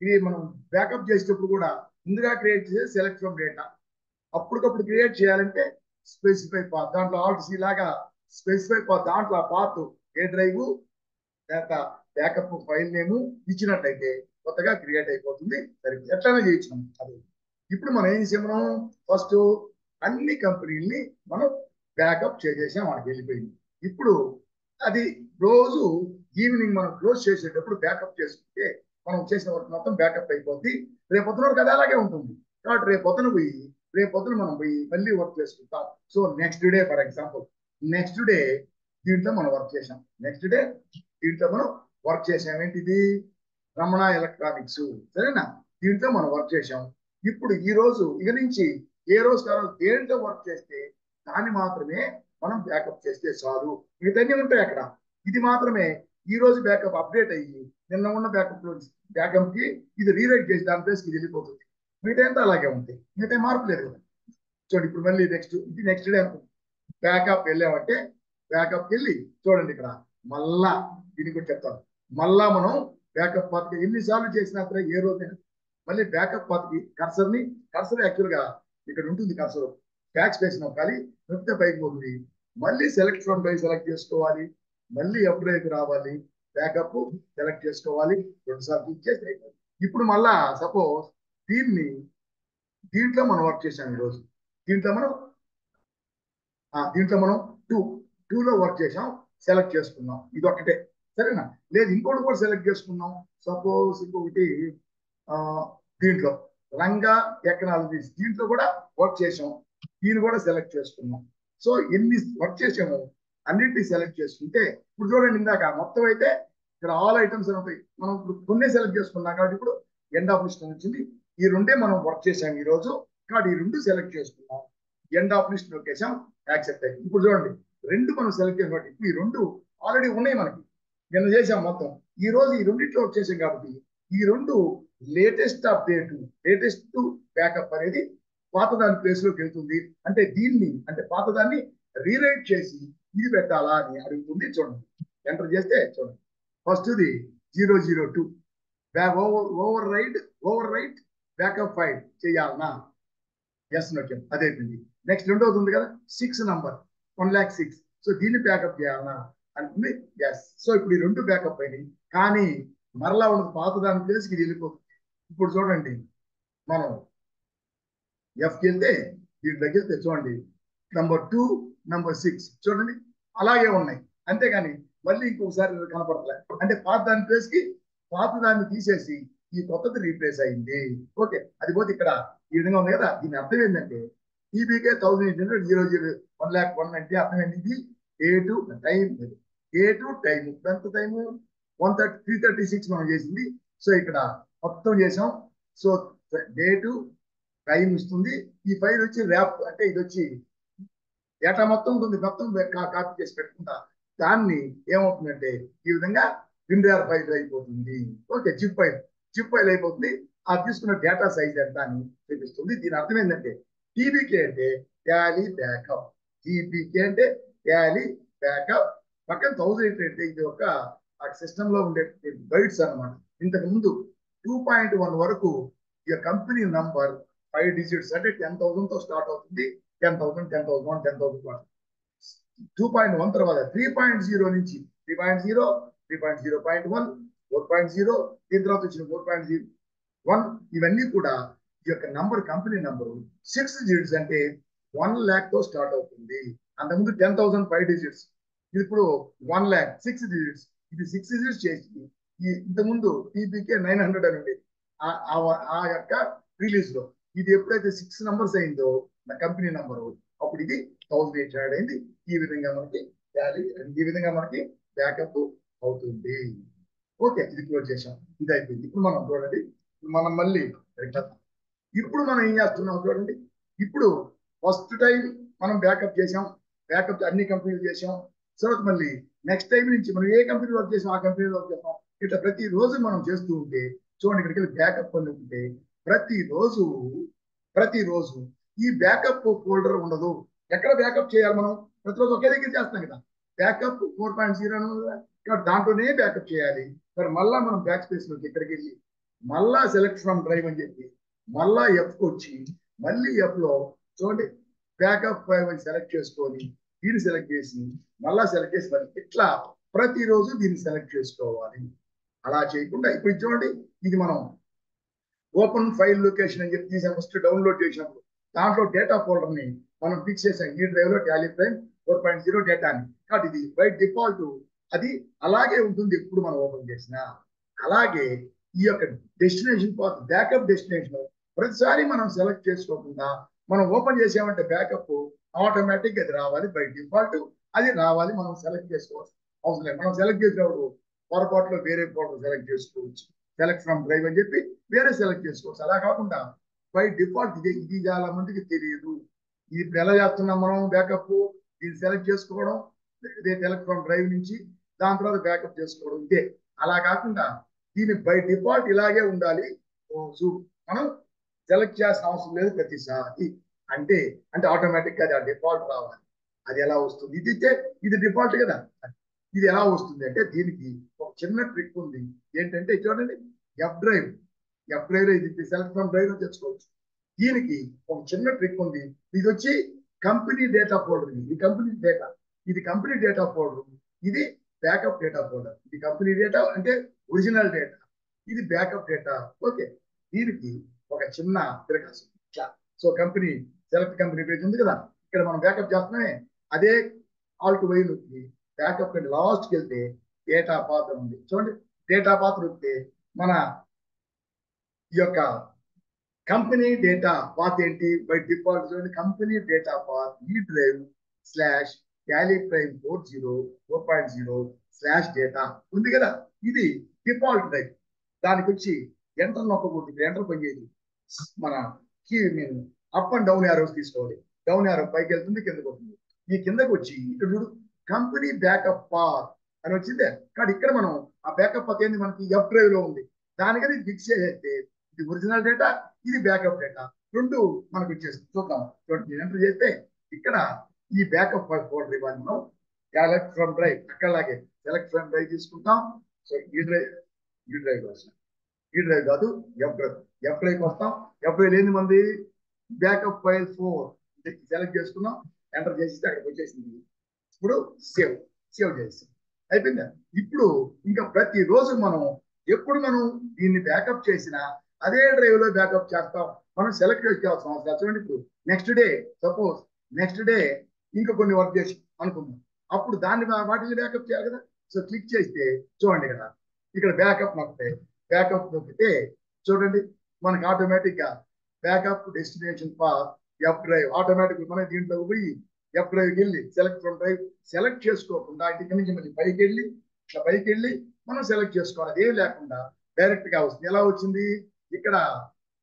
ఇది మనం బ్యాకప్ చేసేటప్పుడు కూడా ముందుగా క్రియేట్ చేసి సెలెక్ట్ ఫ్రమ్ డేటా అప్పటికప్పుడు క్రియేట్ చేయాలంటే స్పెసిఫై పాత్, దాంట్లో ఆల్ట్ సి లాగా స్పెసిఫై పాత్, దాంట్లో ఆ path A drive data backup file name ఇచ్చినట్లయితే కొత్తగా క్రియేట్ అయిపోతుంది. సరిగ్గా ఎట్లనే చేయించాం అది. ఇప్పుడు మనం ఏం చేసాం, మనం ఫస్ట్ అన్ని కంపెనీల్ని మనం బ్యాకప్ చేసేసాం, మనకి వెళ్ళిపోయింది. ఇప్పుడు అది రోజు ఈవినింగ్ మనం క్లోజ్ చేసేటప్పుడు బ్యాకప్ చేసుకుంటే మనం చేసిన వర్క్ మొత్తం బ్యాకప్ అయిపోద్ది. రేపు పొద్దున కదా అలాగే ఉంటుంది. కాబట్టి రేపు పొద్దున మనం పోయి మళ్ళీ వర్క్ చేసుకుంటాం. So next day for example, next day దీంట్లో మనం వర్క్ చేసాం, నెక్స్ట్ డే దీంట్లో మనం వర్క్ చేసాం. ఏంటిది, రమణ ఎలక్ట్రానిక్స్, సరేనా, దీంట్లో మనం వర్క్ చేసాం. ఇప్పుడు ఈ రోజు ఇక నుంచి ఏ రోజు కాదు దేంట్లో వర్క్ చేస్తే దాన్ని మాత్రమే మనం బ్యాకప్ చేస్తే చాలు. మిగతాన్ని ఉంటాయి అక్కడ. ఇది మాత్రమే ఈ రోజు బ్యాకప్ అప్డేట్ అయ్యి నిన్న ఉన్న బ్యాకప్ కి ఇది రీరైట్ చేసి దాని ప్లేస్కి వెళ్ళిపోతుంది. మిగతా ఎంత అలాగే ఉంటాయి, మిగతా మార్పు లేదు కదా. చూడండి ఇప్పుడు మళ్ళీ నెక్స్ట్ డే అనుకుంటుంది, బ్యాకప్ వెళ్ళామంటే బ్యాకప్ వెళ్ళి చూడండి ఇక్కడ మళ్ళా దీన్ని కూడా చెప్తాను. మళ్ళా మనం బ్యాకప్ పాత్కి ఎన్నిసార్లు చేసినా సరే ఏ రోజైనా మళ్ళీ బ్యాకప్ పాత్కి కర్సర్ యాక్చువల్ గా ఇక్కడ ఉంటుంది, కర్సర్ బ్యాక్ స్పేస్ నొక్కాలి, నొక్కితే పైకి పోతుంది. మళ్ళీ సెలెక్ట్ ఫ్రమ్ డ్రైవ్ సెలెక్ట్ చేసుకోవాలి, మళ్ళీ అప్డేట్ రావాలి, బ్యాకప్ సెలెక్ట్ చేసుకోవాలి, 2 సార్లు క్లిక్ చేస్తే ఇప్పుడు మళ్ళా సపోజ్ దీంట్లో మనం వర్క్ చేసాం ఈరోజు, దీంట్లో మనం టూలో వర్క్ చేసాం, సెలెక్ట్ చేసుకున్నాం, ఇది ఒకటే, సరేనా. లేదు ఇంకోటి కూడా సెలెక్ట్ చేసుకున్నాం, సపోజ్ ఇంకొకటి దీంట్లో రంగా టెక్నాలజీస్, దీంట్లో కూడా వర్క్ చేసాం, దీన్ని కూడా సెలెక్ట్ చేసుకున్నాం. సో ఎన్ని వర్క్ చేసామో అన్నింటినీ సెలెక్ట్ చేసుకుంటే ఇప్పుడు చూడండి, ఇందాక మొత్తం అయితే ఇక్కడ ఆల్ ఐటమ్స్ అని ఉంటాయి, మనం ఇప్పుడు కొన్ని సెలెక్ట్ చేసుకున్నాం కాబట్టి ఇప్పుడు ఎండ్ ఆఫ్ లిస్ట్ వచ్చింది. ఈ రెండే మనం వర్క్ చేసాం ఈ రోజు కాబట్టి ఈ రెండు సెలెక్ట్ చేసుకున్నాం, end of list location accept అయ్యింది. ఇప్పుడు చూడండి రెండు మనం సెలెక్ట్ చేసాం కాబట్టి ఈ రెండు ఆల్రెడీ ఉన్నాయి మనకి, నిన్న చేసాం మొత్తం. ఈ రోజు ఈ రెండింటిలో వర్క్ చేసాం కాబట్టి ఈ రెండు లేటెస్ట్ అప్డేట్, లేటెస్ట్ బ్యాకప్ అనేది పాతదాని ప్లేస్ లోకి వెళ్తుంది. అంటే దీన్ని పాతదాన్ని రీరైట్ చేసి ఇది పెట్టాలా అని అడుగుతుంది. చూడండి ఎంటర్ చేస్తే చూడండి ఫస్ట్ది 002 ఓవర్ రైట్ బ్యాకప్ ఫైల్ చేయాలనా, ఎస్ నొక్కాం, అదైపోయింది. నెక్స్ట్ రెండోది ఉంది కదా 6 నంబర్ 1,06,000, సో దీన్ని బ్యాకప్ చేయాలనా అనుకుంది, ఎస్. సో ఇప్పుడు ఈ రెండు బ్యాకప్ అయినాయి, కానీ మరలా ఉన్నది పాత దాని ప్లేస్కి ఇది వెళ్ళిపోతుంది. ఇప్పుడు చూడండి మనం ఎఫ్కి వెళ్తే దీంట్లోకి వెళ్తే చూడండి నంబర్ 2 నంబర్ 6 చూడండి అలాగే ఉన్నాయి, అంతేగాని మళ్ళీ ఇంకొకసారి కనపడలే. అంటే పాత దాని ప్లేస్కి పాత దాన్ని తీసేసి ఈ కొత్తది రీప్లేస్ అయింది. ఓకే, అది పోతే ఇక్కడ ఈ విధంగా ఉంది కదా. దీని అర్థం ఏంటంటే టీబీకే 1800 1,01,000 అంటే అర్థం ఏంటి, ఏ2 టైం ఎంత టైము 336 మనం చేసింది. సో ఇక్కడ మొత్తం చేసాం. సో డేటు టైం ఇస్తుంది. ఈ ఫైల్ వచ్చి ర్యాప్ అంటే ఇది వచ్చి డేటా మొత్తం ఉంటుంది, మొత్తం కాపీ చేసి పెట్టుకుంటా దాన్ని ఏమవుతుందంటే ఈ విధంగా విండ్రార్ ఫైల్ అయిపోతుంది. ఓకే, జిప్ ఫైల్ అయిపోతుంది. ఆ తీసుకున్న డేటా సైజ్ ఎంత అని చూపిస్తుంది. దీని అర్థం ఏంటంటే టీబీకే అంటే ట్యాలీ బ్యాకప్, టీబీకే అంటే ట్యాలీ బ్యాకప్, పక్కన 1000 అంటే ఇది ఒక సిస్టమ్ లో ఉండే గైడ్స్ అనమాట. ఇంతకు ముందు 2.1 వరకు ఈ కంపెనీ నంబర్ 5 డిజిట్స్ అంటే 10,000 తో స్టార్ట్ అవుతుంది. 10,000 10,001 10,001 2.1 తర్వాత 3.0 నుంచి 3.0 3.0.1 4.0 దీని తర్వాత వచ్చిన 4.01 ఇవన్నీ కూడా ఈ యొక్క నంబర్ కంపెనీ నంబరు 6 డిజిట్స్ అంటే 1,00,000 తో స్టార్ట్ అవుతుంది. అంతకుముందు 10,000 5 డిజిట్స్, ఇప్పుడు 1,00,000 6 డిజిట్స్. ఇది 6 డిజిట్స్ చేసి ఇంతకుముందు టీబీకే 900 అని ఉండేది ఆ యొక్క రిలీజ్ లో. ఇది ఎప్పుడైతే 6 నంబర్స్ అయిందో నా కంపెనీ నంబర్ అప్పుడు ఇది 1,800 అయింది. ఈ విధంగా మనకి బ్యాకప్ అవుతుంది. ఓకే, ఇది క్లోజ్ చేసాం, ఇది అయిపోయింది. ఇప్పుడు మనం చూడండి, మనం మళ్ళీ ఇప్పుడు మనం ఏం చేస్తున్నాం చూడండి. ఇప్పుడు ఫస్ట్ టైం మనం బ్యాకప్ చేసాం, బ్యాకప్ అన్ని కంపెనీలు చేసాం. తర్వాత మళ్ళీ నెక్స్ట్ టైం నుంచి మనం ఏ కంపెనీ వర్క్ చేసాం ఆ కంపెనీ వర్క్ చేసాం. ఇట్లా ప్రతిరోజు మనం చేస్తూ ఉంటే చూడండి ఇక్కడికి వెళ్ళి బ్యాకప్ అని ఉంటే ప్రతిరోజు ఈ బ్యాకప్ ఫోల్డర్ ఉండదు. ఎక్కడ బ్యాకప్ చేయాలి మనం, ప్రతిరోజు ఒకే దగ్గర చేస్తాం కదా. బ్యాకప్ 4.0 కాబట్టి దాంట్లోనే బ్యాకప్ చేయాలి. మరి మళ్ళా మనం బ్యాక్ స్పేస్ లోకి ఇక్కడికి వెళ్ళి మళ్ళా సెలెక్ట్ ఫ్రమ్ డ్రైవ్ అని చెప్పి మళ్ళా ఎఫ్ వచ్చి మళ్ళీ ఎఫ్ లో చూడండి బ్యాకప్ ఫైల్ అని సెలెక్ట్ చేసుకొని దీన్ని సెలెక్ట్ చేసి మళ్ళా సెలెక్ట్ చేసి మరి ఇట్లా ప్రతిరోజు దీన్ని సెలెక్ట్ చేసుకోవాలి. అలా చేయకుండా ఇప్పుడు చూడండి ఇది మనం ఓపెన్ ఫైల్ లొకేషన్ అని చెప్పి తీసాం. ఫస్ట్ డౌన్లోడ్ చేసినప్పుడు దాంట్లో డేటా ఫోల్డర్ ని మనం ఫిక్స్ చేసాం. ఈ డ్రైవ్ లో టాలీ ప్రైమ్ 4.0 డేటా అని. కాబట్టి ఇది బై డిఫాల్ట్ అది అలాగే ఉంటుంది ఎప్పుడు మనం ఓపెన్ చేసినా. అలాగే ఈ యొక్క డెస్టినేషన్ పాత్ బ్యాకప్ డెస్టినేషన్ ప్రతిసారి మనం సెలెక్ట్ చేసుకోకుండా మనం ఓపెన్ చేసామంటే బ్యాకప్ ఆటోమేటిక్ అది రావాలి. బై డిఫాల్ట్ అది రావాలి. మనం సెలెక్ట్ చేసుకోవచ్చు అవసరం లేదు. మనం సెలెక్ట్ చేసినప్పుడు పొరపాటులో వేరే ఫోల్డర్ సెలెక్ట్ చేసుకోవచ్చు. సెలెక్ట్ ఫ్రమ్ డ్రైవ్ అని చెప్పి వేరే సెలెక్ట్ చేసుకోవచ్చు. అలా కాకుండా బై డిఫాల్ట్ ఇది చాలా మందికి తెలియదు. ఇది ఎలా చేస్తున్నాం మనం బ్యాకప్ దీన్ని సెలెక్ట్ చేసుకోవడం ఇదే సెలెక్ట్ ఫ్రమ్ డ్రైవ్ నుంచి దాని తర్వాత బ్యాకప్ చేసుకోవడం ఇదే. అలా కాకుండా దీన్ని బై డిఫాల్ట్ ఇలాగే ఉండాలి. మనం సెలెక్ట్ చేయాల్సిన అవసరం లేదు ప్రతిసారి. అంటే ఆటోమేటిక్ గా అది ఆ డిఫాల్ట్ రావాలి. అది ఎలా వస్తుంది? ఇది డిఫాల్ట్ కదా. ఇది ఎలా వస్తుంది అంటే దీనికి ఒక చిన్న ట్రిక్ ఉంది. ఏంటంటే చూడండి ఎఫ్ డ్రైవ్ లో ఇది సెలెక్ట్ ఫ్రమ్ డ్రైవ్ లో తెచ్చుకోవచ్చు. దీనికి ఒక చిన్న ట్రిక్ ఉంది. ఇది వచ్చి కంపెనీ డేటా ఫోల్డర్. ఇది కంపెనీ డేటా ఫోల్డర్. ఇది బ్యాకప్ డేటా ఫోల్డర్. ఇది కంపెనీ డేటా అంటే ఒరిజినల్ డేటా, ఇది బ్యాకప్ డేటా. ఓకే, దీనికి ఒక చిన్న తిరగాల్సి. So company select company page ఉంది కదా, ఇక్కడ మనం బ్యాకప్ చేస్తున్నామే అదే ఆల్ట్ వై నొక్కి బ్యాకప్ కంటే లాస్ట్కి వెళ్తే డేటా పాత్ ఉంది. చూడండి డేటా పాత్ నొక్కితే మన ఈ యొక్క కంపెనీ డేటా పాత్ ఏంటి బై డిఫాల్ట్ చూడండి కంపెనీ డేటా పాత్ ఈ drive slash Tally prime 4.0 data ఉంది కదా. ఇది డిఫాల్ట్ డ్రైవ్. దానికి వచ్చి ఎంటర్ నొక్కకూడదు. ఎంటర్ పనిచేయదు. మన కీ నేను అప్ అండ్ డౌన్ యారోస్ తీసుకోవాలి. డౌన్ యారో పైకి వెళ్తుంది, కిందకి వస్తుంది. ఈ కిందకి వచ్చి ఇక్కడ చూడు కంపెనీ బ్యాకప్ పాత్ అని వచ్చిందే. కానీ ఇక్కడ మనం ఆ బ్యాకప్ పాత్ ఏంది మనకి ఎఫ్ డ్రైవ్ లో ఉంది. దానికని ఫిక్స్ చేసేస్తే ఇది ఒరిజినల్ డేటా, ఇది బ్యాకప్ డేటా రెండు మనకు వచ్చేస్తుంది. చూద్దాం చూడండి ఎంటర్ చేస్తే ఇక్కడ ఈ బ్యాకప్ ఫోల్డర్ ఇవ్వాలి. మనం సెలెక్ట్ ఫ్రమ్ డ్రైవ్ అక్కడలాగే సెలెక్ట్ ఫ్రమ్ డ్రైవ్ తీసుకుంటాం. సో ఈ డ్రైవ్ కోసం ఈ డ్రైవ్ కాదు ఎఫ్ డ్రైవ్ వస్తాం. ఎఫ్ డ్రైవ్ లేని మంది బ్యాకప్ ఫైల్ 4 సెలెక్ట్ చేసుకున్నాం. ఎంటర్ చేస్తే అక్కడికి వచ్చేసింది. ఇప్పుడు సేవ్ చేసి అయిపోయిందా. ఇప్పుడు ఇంకా ప్రతిరోజు మనం ఎప్పుడు మనం దీన్ని బ్యాకప్ చేసినా అదే డ్రైవ్ లో బ్యాకప్ చేస్తాం. మనం సెలెక్ట్ చేసుకోవాల్సిన అవసరం. చూడండి ఇప్పుడు నెక్స్ట్ డే ఇంకా కొన్ని వర్క్ చేసి అనుకుందాం. అప్పుడు దాన్ని వాటిని బ్యాకప్ చేయాలి కదా. సో క్లిక్ చేస్తే చూడండి కదా ఇక్కడ బ్యాకప్ నొక్కితే చూడండి మనకి ఆటోమేటిక్ గా backup destination path F drive automatic మన దీంట్లో పోయి ఎఫ్ డ్రైవ్కి వెళ్ళి సెలెక్ట్ ఫ్రమ్ డ్రైవ్ సెలెక్ట్ చేసుకోకుండా ఇక్కడి నుంచి మళ్ళీ పైకి వెళ్ళి మనం సెలెక్ట్ చేసుకోవాలి. అదేం లేకుండా డైరెక్ట్ గా వస్తుంది. ఎలా వచ్చింది? ఇక్కడ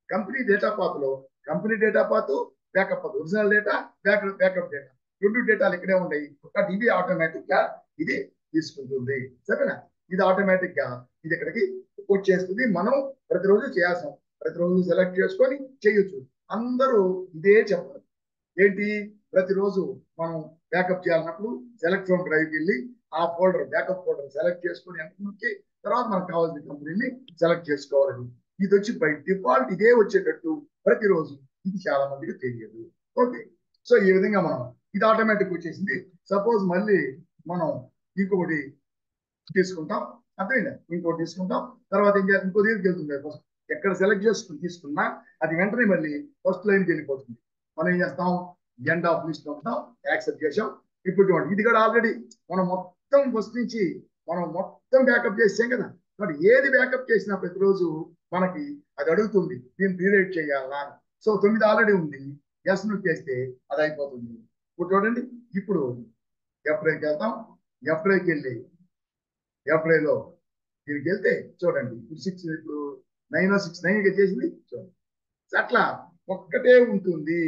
కంపెనీ డేటా పాత్ లో company data path backup path original data backup data రెండు డేటాలు ఇక్కడే ఉన్నాయి. ఒకటి ఇది ఆటోమేటిక్ గా ఇది తీసుకుంటుంది. సరేనా? ఇది ఆటోమేటిక్ గా ఇది ఇక్కడికి వచ్చేస్తుంది. మనం ప్రతిరోజు చేయాల్సిన ప్రతిరోజు సెలెక్ట్ చేసుకొని చేయొచ్చు. అందరూ ఇదే చెప్పారు. ఏంటి? ప్రతిరోజు మనం బ్యాకప్ చేయాలన్నప్పుడు సెలెక్ట్ ఫ్రమ్ డ్రైవ్కి వెళ్ళి ఆ ఫోల్డర్ బ్యాకప్ ఫోల్డర్ సెలెక్ట్ చేసుకొని నొక్కి తర్వాత మనకు కావాల్సిన కంపెనీని సెలెక్ట్ చేసుకోవాలని. ఇది వచ్చి బై డిఫాల్ట్ ఇదే వచ్చేటట్టు ప్రతిరోజు. ఇది చాలా మందికి తెలియదు. ఓకే, సో ఈ విధంగా మనం ఇది ఆటోమేటిక్ వచ్చేసింది. సపోజ్ మళ్ళీ మనం ఇంకొకటి తీసుకుంటాం. అర్థమైందా? ఇంకోటి తీసుకుంటాం. తర్వాత ఏం చేయాలి? ఇంకో దగ్గరికి వెళ్తుంది. ఫస్ట్ ఎక్కడ సెలెక్ట్ చేసుకుని తీసుకున్నా అది వెంటనే మళ్ళీ ఫస్ట్ లైన్కి వెళ్ళిపోతుంది. మనం ఏం చేస్తాం? ఎండ్ ఆఫ్ లిస్ట్ ఉంటాం, యాక్సెప్ట్ చేసాం. ఇప్పుడు చూడండి ఇది కూడా ఆల్రెడీ మనం మొత్తం ఫస్ట్ నుంచి మనం మొత్తం బ్యాకప్ చేసాం కదా. మరి ఏది బ్యాకప్ చేసినా ప్రతిరోజు మనకి అది అడుగుతుంది దీన్ని రీరైట్ చేయాలా. సో 9 ఆల్రెడీ ఉంది. ఎస్ నొక్కేస్తే అది అయిపోతుంది. ఇప్పుడు చూడండి ఇప్పుడు ఎఫ్ డ్రైవ్కి వెళ్తాం. ఎఫ్ డ్రైవ్కి వెళ్ళి ఎఫ్ డ్రైవ్ లో దీనికి వెళ్తే చూడండి ఇప్పుడు 9 చేసింది. చూడండి అట్లా ఒక్కటే ఉంటుంది.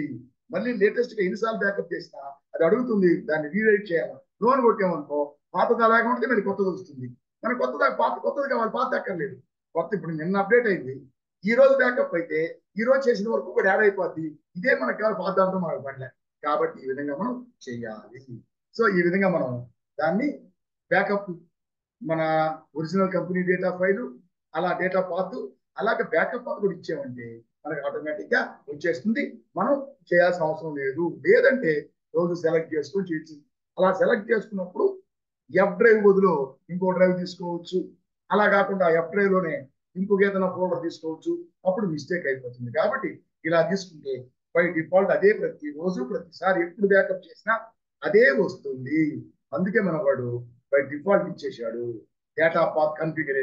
మళ్ళీ లేటెస్ట్ గా ఎన్నిసార్లు బ్యాకప్ చేసినా అది అడుగుతుంది దాన్ని రీరైట్ చేయాలి. లోన్ కొట్టామనుకో పాతదా లేకుండా మళ్ళీ కొత్తది వస్తుంది. మనకు కొత్తది కావాలి, పాత అక్కర్లేదు. కొత్త ఇప్పుడు నిన్న అప్డేట్ అయింది. ఈ రోజు బ్యాకప్ అయితే ఈ రోజు చేసిన వరకు కూడా యాడ్ అయిపోద్ది. ఇదే మనకు కావాలి, పాత దాంతో మనకు పడలే. కాబట్టి ఈ విధంగా మనం చేయాలి. సో ఈ విధంగా మనం దాన్ని బ్యాకప్ మన ఒరిజినల్ కంపెనీ డేటా ఫైలు అలా డేటా పాత్ అలాగే బ్యాకప్ పాత్ కూడా ఇచ్చామంటే మనకి ఆటోమేటిక్ గా వచ్చేస్తుంది. మనం చేయాల్సిన అవసరం లేదు. లేదంటే రోజు సెలెక్ట్ చేసుకొని చేయొచ్చు. అలా సెలెక్ట్ చేసుకున్నప్పుడు ఎఫ్ డ్రైవ్ బదులు ఇంకో డ్రైవ్ తీసుకోవచ్చు. అలా కాకుండా ఎఫ్ డ్రైవ్ లోనే ఇంకొక ఏదైనా ఫోల్డర్ తీసుకోవచ్చు. అప్పుడు మిస్టేక్ అయిపోతుంది. కాబట్టి ఇలా తీసుకుంటే బై డిఫాల్ట్ అదే ప్రతిరోజు ప్రతిసారి ఎప్పుడు బ్యాకప్ చేసినా అదే వస్తుంది. అందుకే మన వాడు బై డిఫాల్ట్ ఇచ్చేసాడు. డేటా పాత్ కన్ఫిగర్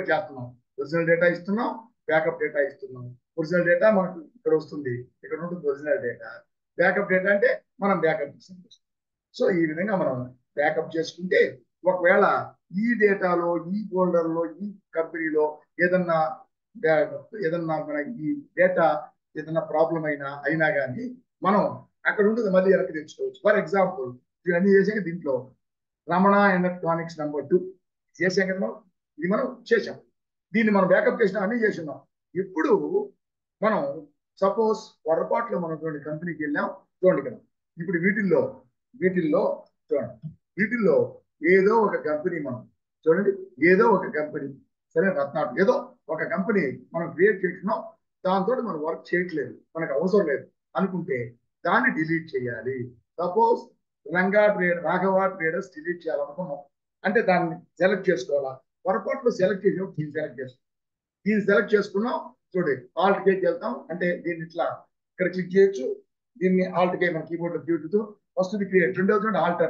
చేస్తున్నాం. ఒరిజినల్ డేటా ఇస్తున్నాం, బ్యాకప్ డేటా ఇస్తున్నాం. ఒరిజినల్ డేటా మనకు ఇక్కడ వస్తుంది, ఇక్కడ ఉంటుంది ఒరిజినల్ డేటా. బ్యాకప్ డేటా అంటే మనం బ్యాకప్ ఇస్తాం. సో ఈ విధంగా మనం బ్యాకప్ చేసుకుంటే ఒకవేళ ఈ డేటాలో ఈ ఫోల్డర్లో ఈ కంపెనీలో ఏదన్నా మన ఈ డేటా ఏదన్నా ప్రాబ్లం అయినా కానీ మనం అక్కడ ఉంటుంది మళ్ళీ వెనక్కి తెచ్చుకోవచ్చు. ఫర్ ఎగ్జాంపుల్ ఇవన్నీ చేసాక దీంట్లో రమణ ఎలక్ట్రానిక్స్ నెంబర్ 2 చేసాం కదా, ఇది మనం చేసాం. దీన్ని మనం బ్యాకప్ చేసినా అన్ని చేస్తున్నాం. ఇప్పుడు మనం సపోజ్ పొరపాట్లో మనం చూడండి కంపెనీకి వెళ్ళాం చూడండి కదా. ఇప్పుడు వీటిల్లో చూడండి, వీటిల్లో ఏదో ఒక కంపెనీ మనం చూడండి, ఏదో ఒక కంపెనీ సరే రత్నాలు ఏదో ఒక కంపెనీ మనం క్రియేట్ చేస్తున్నాం. దాంతో మనం వర్క్ చేయట్లేదు, మనకు అవసరం లేదు అనుకుంటే దాన్ని డిలీట్ చేయాలి. సపోజ్ రాఘవ ట్రేడర్స్ డిలీట్ చేయాలనుకున్నాం అంటే దాన్ని సెలెక్ట్ చేసుకోవాలా. పొరపాట్లు సెలెక్ట్ చేసినప్పుడు దీన్ని సెలెక్ట్ చేసుకున్నాం. చూడండి ఆల్ట్ కేకి వెళ్తాం అంటే దీన్ని ఇట్లా ఇక్కడ క్లిక్ చేయొచ్చు. దీన్ని ఆల్ట్ కే మన కీబోర్డ్ లో తీరుతూ ఫస్ట్ క్రియేట్, రెండవది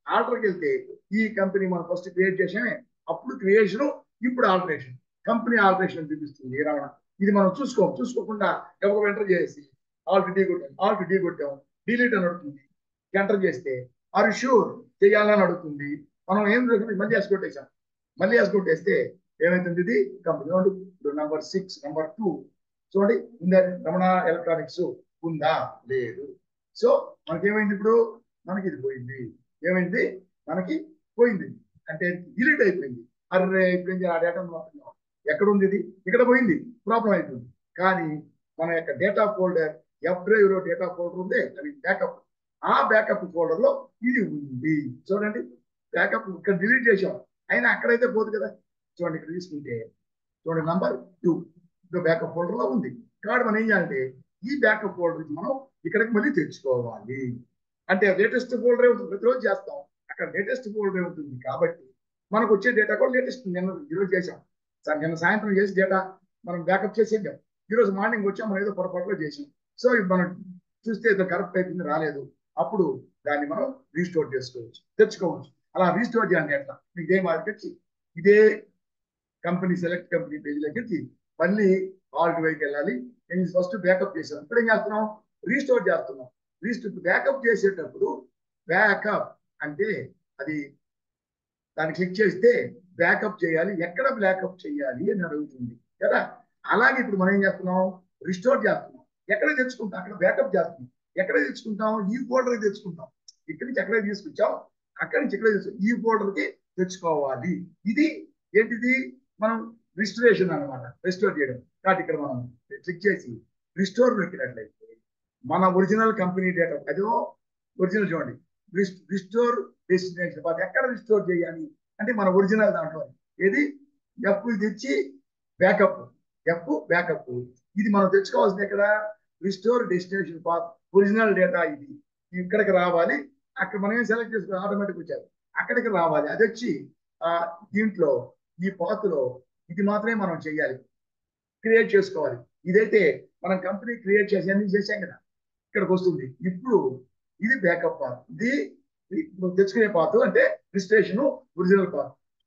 ఆల్టర్కి వెళ్తే ఈ కంపెనీ మనం ఫస్ట్ క్రియేట్ చేసామే అప్పుడు క్రియేషన్, ఇప్పుడు ఆల్టరేషన్, కంపెనీ ఆల్టరేషన్ చూపిస్తుంది రమణ. ఇది మనం చూసుకోకుండా ఎవరు ఎంటర్ చేసి ఆల్ట్ డి కొట్టాం డిలీట్ అని అడుగుతుంది. ఎంటర్ చేస్తే ఆర్ షూర్ చేయాలని అడుగుతుంది. మనం ఏం మళ్ళీ వేసుకొట్టేసాం. మళ్ళీ వేసుకొట్టేస్తే ఏమైతుంది, ఇది కంపెనీ నెంబర్ 6 నెంబర్ 2 చూడండి ఉందా, రమణ ఎలక్ట్రానిక్స్ ఉందా లేదు. సో మనకేమైంది, ఇప్పుడు మనకి ఇది పోయింది. ఏమైంది, మనకి పోయింది అంటే డిలీట్ అయిపోయింది. అరే ఇప్పుడు ఏం చేయాలి, ఆ డేటా ఎక్కడ ఉంది, ఇది ఇక్కడ పోయింది, ప్రాబ్లం అయిపోయింది. కానీ మన యొక్క డేటా ఫోల్డర్ ఎఫ్ డ్రైవ్ లో డేటా ఫోల్డర్ ఉంది, అది బ్యాకప్. ఆ బ్యాకప్ ఫోల్డర్ లో ఇది ఉంది. చూడండి బ్యాకప్ ఇక్కడ డిలీట్ చేసాం అయినా అక్కడైతే పోదు కదా. చూడండి ఇక్కడ తీసుకుంటే చూడండి నంబర్ 2 బ్యాకప్ ఫోల్డర్ లో ఉంది. కాబట్టి మనం ఏం చేయాలంటే ఈ బ్యాకప్ ఫోల్డర్ మనం ఇక్కడికి మళ్ళీ తెచ్చుకోవాలి. అంటే లేటెస్ట్ ఫోల్డర్ ఉంటుంది, ప్రతిరోజు చేస్తాం, అక్కడ లేటెస్ట్ ఫోల్డర్ ఉంటుంది. కాబట్టి మనకు వచ్చే డేటా కూడా లేటెస్ట్. నిన్న ఈరోజు చేసాం, నిన్న సాయంత్రం చేసి డేటా మనం బ్యాకప్ చేసేద్దాం. ఈరోజు మార్నింగ్ వచ్చాం, మనం ఏదో పొరపాటులో చేసాం. సో మనం చూస్తే ఏదో కరెక్ట్ అయిపోయింది, రాలేదు. అప్పుడు దాన్ని మనం రీస్టోర్ తెచ్చుకోవచ్చు. అలా రీస్టోర్ చేయాలి ఎట్లా, ఇదే మార్కెట్ ఇదే కంపెనీ సెలెక్ట్ కంపెనీ పేజీలోకి వచ్చి మళ్ళీ ఆల్ట్ వైకి వెళ్ళాలి. నేను ఫస్ట్ బ్యాకప్ చేసాను, ఇప్పుడు ఏం చేస్తున్నాం, రీస్టోర్ చేస్తున్నాం. బ్యాకప్ చేసేటప్పుడు బ్యాకప్ అంటే అది దాన్ని క్లిక్ చేస్తే బ్యాకప్ చేయాలి, ఎక్కడ బ్యాకప్ చేయాలి అని అడుగుతుంది కదా. అలాగే ఇప్పుడు మనం ఏం చేస్తున్నాం, రిస్టోర్ చేస్తున్నాం. ఎక్కడ తెచ్చుకుంటాం, అక్కడ బ్యాకప్ చేస్తున్నాం. ఎక్కడ తెచ్చుకుంటాం, ఈ ఫోల్డర్కి తెచ్చుకుంటాం. ఇక్కడి నుంచి ఎక్కడ తీసుకొచ్చాం, అక్కడి నుంచి ఎక్కడ ఈ ఫోల్డర్కి తెచ్చుకోవాలి. ఇది ఏంటిది, మనం రిస్టోరేషన్ అనమాట, రిస్టోర్ చేయడం. కాబట్టి ఇక్కడ మనం క్లిక్ చేసి రిస్టోర్ పెట్టినట్లయితే మన ఒరిజినల్ కంపెనీ డేటా అదో ఒరిజినల్ చూడండి, రిస్టోర్ డెస్టినేషన్ పాత్ ఎక్కడ రిస్టోర్ చేయాలి అంటే మన ఒరిజినల్ దాంట్లో ఏది ఎఫ్ తెచ్చి బ్యాకప్, ఇది మనం తెచ్చుకోవాల్సింది ఎక్కడ, restore destination path original data ఇది ఇక్కడికి రావాలి. అక్కడ మనం ఏం సెలెక్ట్ చేసుకుని ఆటోమేటిక్ వచ్చారు, అక్కడికి రావాలి. అది వచ్చి దీంట్లో ఈ పాత్లో ఇది మాత్రమే మనం చేయాలి, క్రియేట్ చేసుకోవాలి. ఇదైతే మనం కంపెనీ క్రియేట్ చేసి అన్ని చేసాం కదా, ఇక్కడికి వస్తుంది. ఇప్పుడు ఇది బ్యాకప్ పాత్, ఇది తెచ్చుకునే పాత్ అంటే రిజిస్ట్రేషన్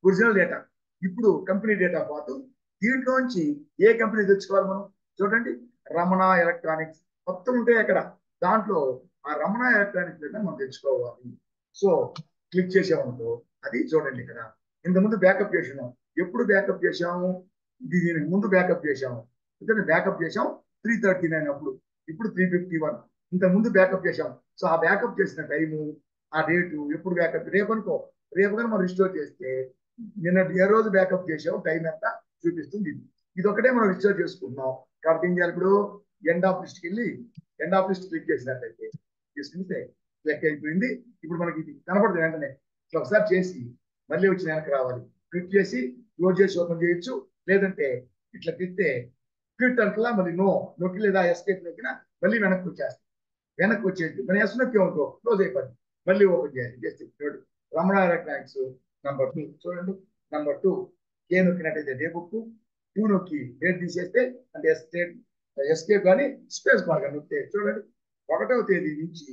ఒరిజినల్ డేటా. ఇప్పుడు కంపెనీ డేటా పాత్, దీంట్లోంచి ఏ కంపెనీ తెచ్చుకోవాలి మనం చూడండి, రమణ ఎలక్ట్రానిక్స్ మొత్తం ఉంటాయి అక్కడ. దాంట్లో ఆ రమణ ఎలక్ట్రానిక్స్ డేటా మనం తెచ్చుకోవాలి. సో క్లిక్ చేసామనుకో అది చూడండి ఇక్కడ ఇంతకుముందు బ్యాకప్ చేసినాం. ఎప్పుడు బ్యాకప్ చేసాము, దీనికి ముందు బ్యాకప్ చేసాము. ఇక్కడ బ్యాకప్ చేసాం 339 అప్పుడు, ఇప్పుడు 351. ఇంతకుముందు బ్యాకప్ చేసాం. సో ఆ బ్యాకప్ చేసిన టైము, ఆ డేటు, ఎప్పుడు బ్యాకప్, రేపు అనుకో, రేపు కానీ మనం రిస్టోర్ చేస్తే నిన్న ఏ రోజు బ్యాకప్ చేసాము టైం ఎంత చూపిస్తుంది. ఇది ఒకటే మనం రిస్టోర్ చేసుకుంటున్నాం. కాబట్టి ఏం చేయాలి, ఇప్పుడు ఎండ్ ఆఫ్ లిస్ట్కి వెళ్ళి ఎండ్ ఆఫ్ లిస్ట్ క్లిక్ చేసినట్లయితే తీసుకుంటే లెక్క అయిపోయింది. ఇప్పుడు మనకి ఇది కనపడుతుంది వెంటనే ఇట్లా ఒకసారి చేసి మళ్ళీ వచ్చి వెనక్కి రావాలి. క్లిక్ చేసి క్లోజ్ చేసి ఓపెన్ చేయొచ్చు. లేదంటే ఇట్లా తిప్పితే క్విట్ అంటలా మళ్ళీ నో నొక్కి లేదా ఎస్కేప్ నొక్కినా మళ్ళీ వెనక్కి వచ్చేస్తాం. వెనక్కి వచ్చేది మన ఎస్ నొక్కి అనుకో క్లోజ్ అయిపోయింది. మళ్ళీ ఓపెన్ చేయాలి. జస్ట్ చూడండి రమణ ఎలక్ట్రానిక్స్ నంబర్ 2 చూడండి. నంబర్ 2 కే నొక్కినట్టయితే డే బుక్, 2 నొక్కి డేట్ తీసేస్తే అంటే ఎస్కేప్ కానీ స్పేస్ బార్ కానీ నొక్కితే చూడండి 1వ తేదీ నుంచి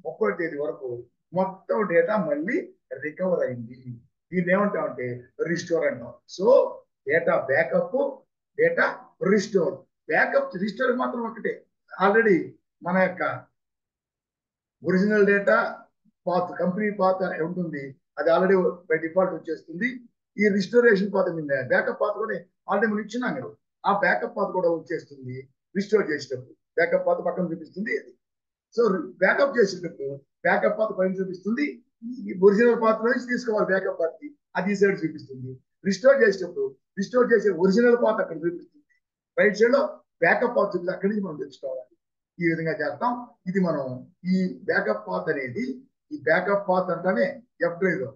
30వ తేదీ వరకు మొత్తం డేటా మళ్ళీ రికవర్ అయింది. దీన్ని ఏమంటామంటే రిస్టోర్ అంటాం. So data backup, data restore. Backup restore మాత్రం ఒకటే. ఆల్రెడీ మన యొక్క original data path company path ఉంటుంది, అది ఆల్రెడీ బై డిఫాల్ట్ వచ్చేస్తుంది. ఈ రిస్టోరేషన్ పాత్ బ్యాకప్ పాత్ కూడా ఆల్రెడీ మనం ఇచ్చినాం కదా, ఆ బ్యాకప్ పాత్ కూడా వచ్చేస్తుంది. రిస్టోర్ చేసేటప్పుడు బ్యాకప్ పాత్ పక్కన చూపిస్తుంది అది. సో బ్యాకప్ చేసేటప్పుడు బ్యాకప్ పాత్ పైన చూపిస్తుంది, ఒరిజినల్ పాత్ నుంచి తీసుకోవాలి బ్యాకప్ పాత్ కి, అది ఈ సైడ్ చూపిస్తుంది. రిస్టోర్ చేసేటప్పుడు రిస్టోర్ చేసే ఒరిజినల్ పాత్ అక్కడ చూపిస్తుంది, రైట్ సైడ్ లో బ్యాకప్ పాత్ చూపిస్తుంది. అక్కడి నుంచి మనం తెలుసుకోవాలి. ఈ విధంగా చేస్తాం. ఇది మనం ఈ బ్యాకప్ పాత్ అనేది, ఈ బ్యాకప్ పాత్ అంటానే ఎఫ్ డ్రైవ్ లో,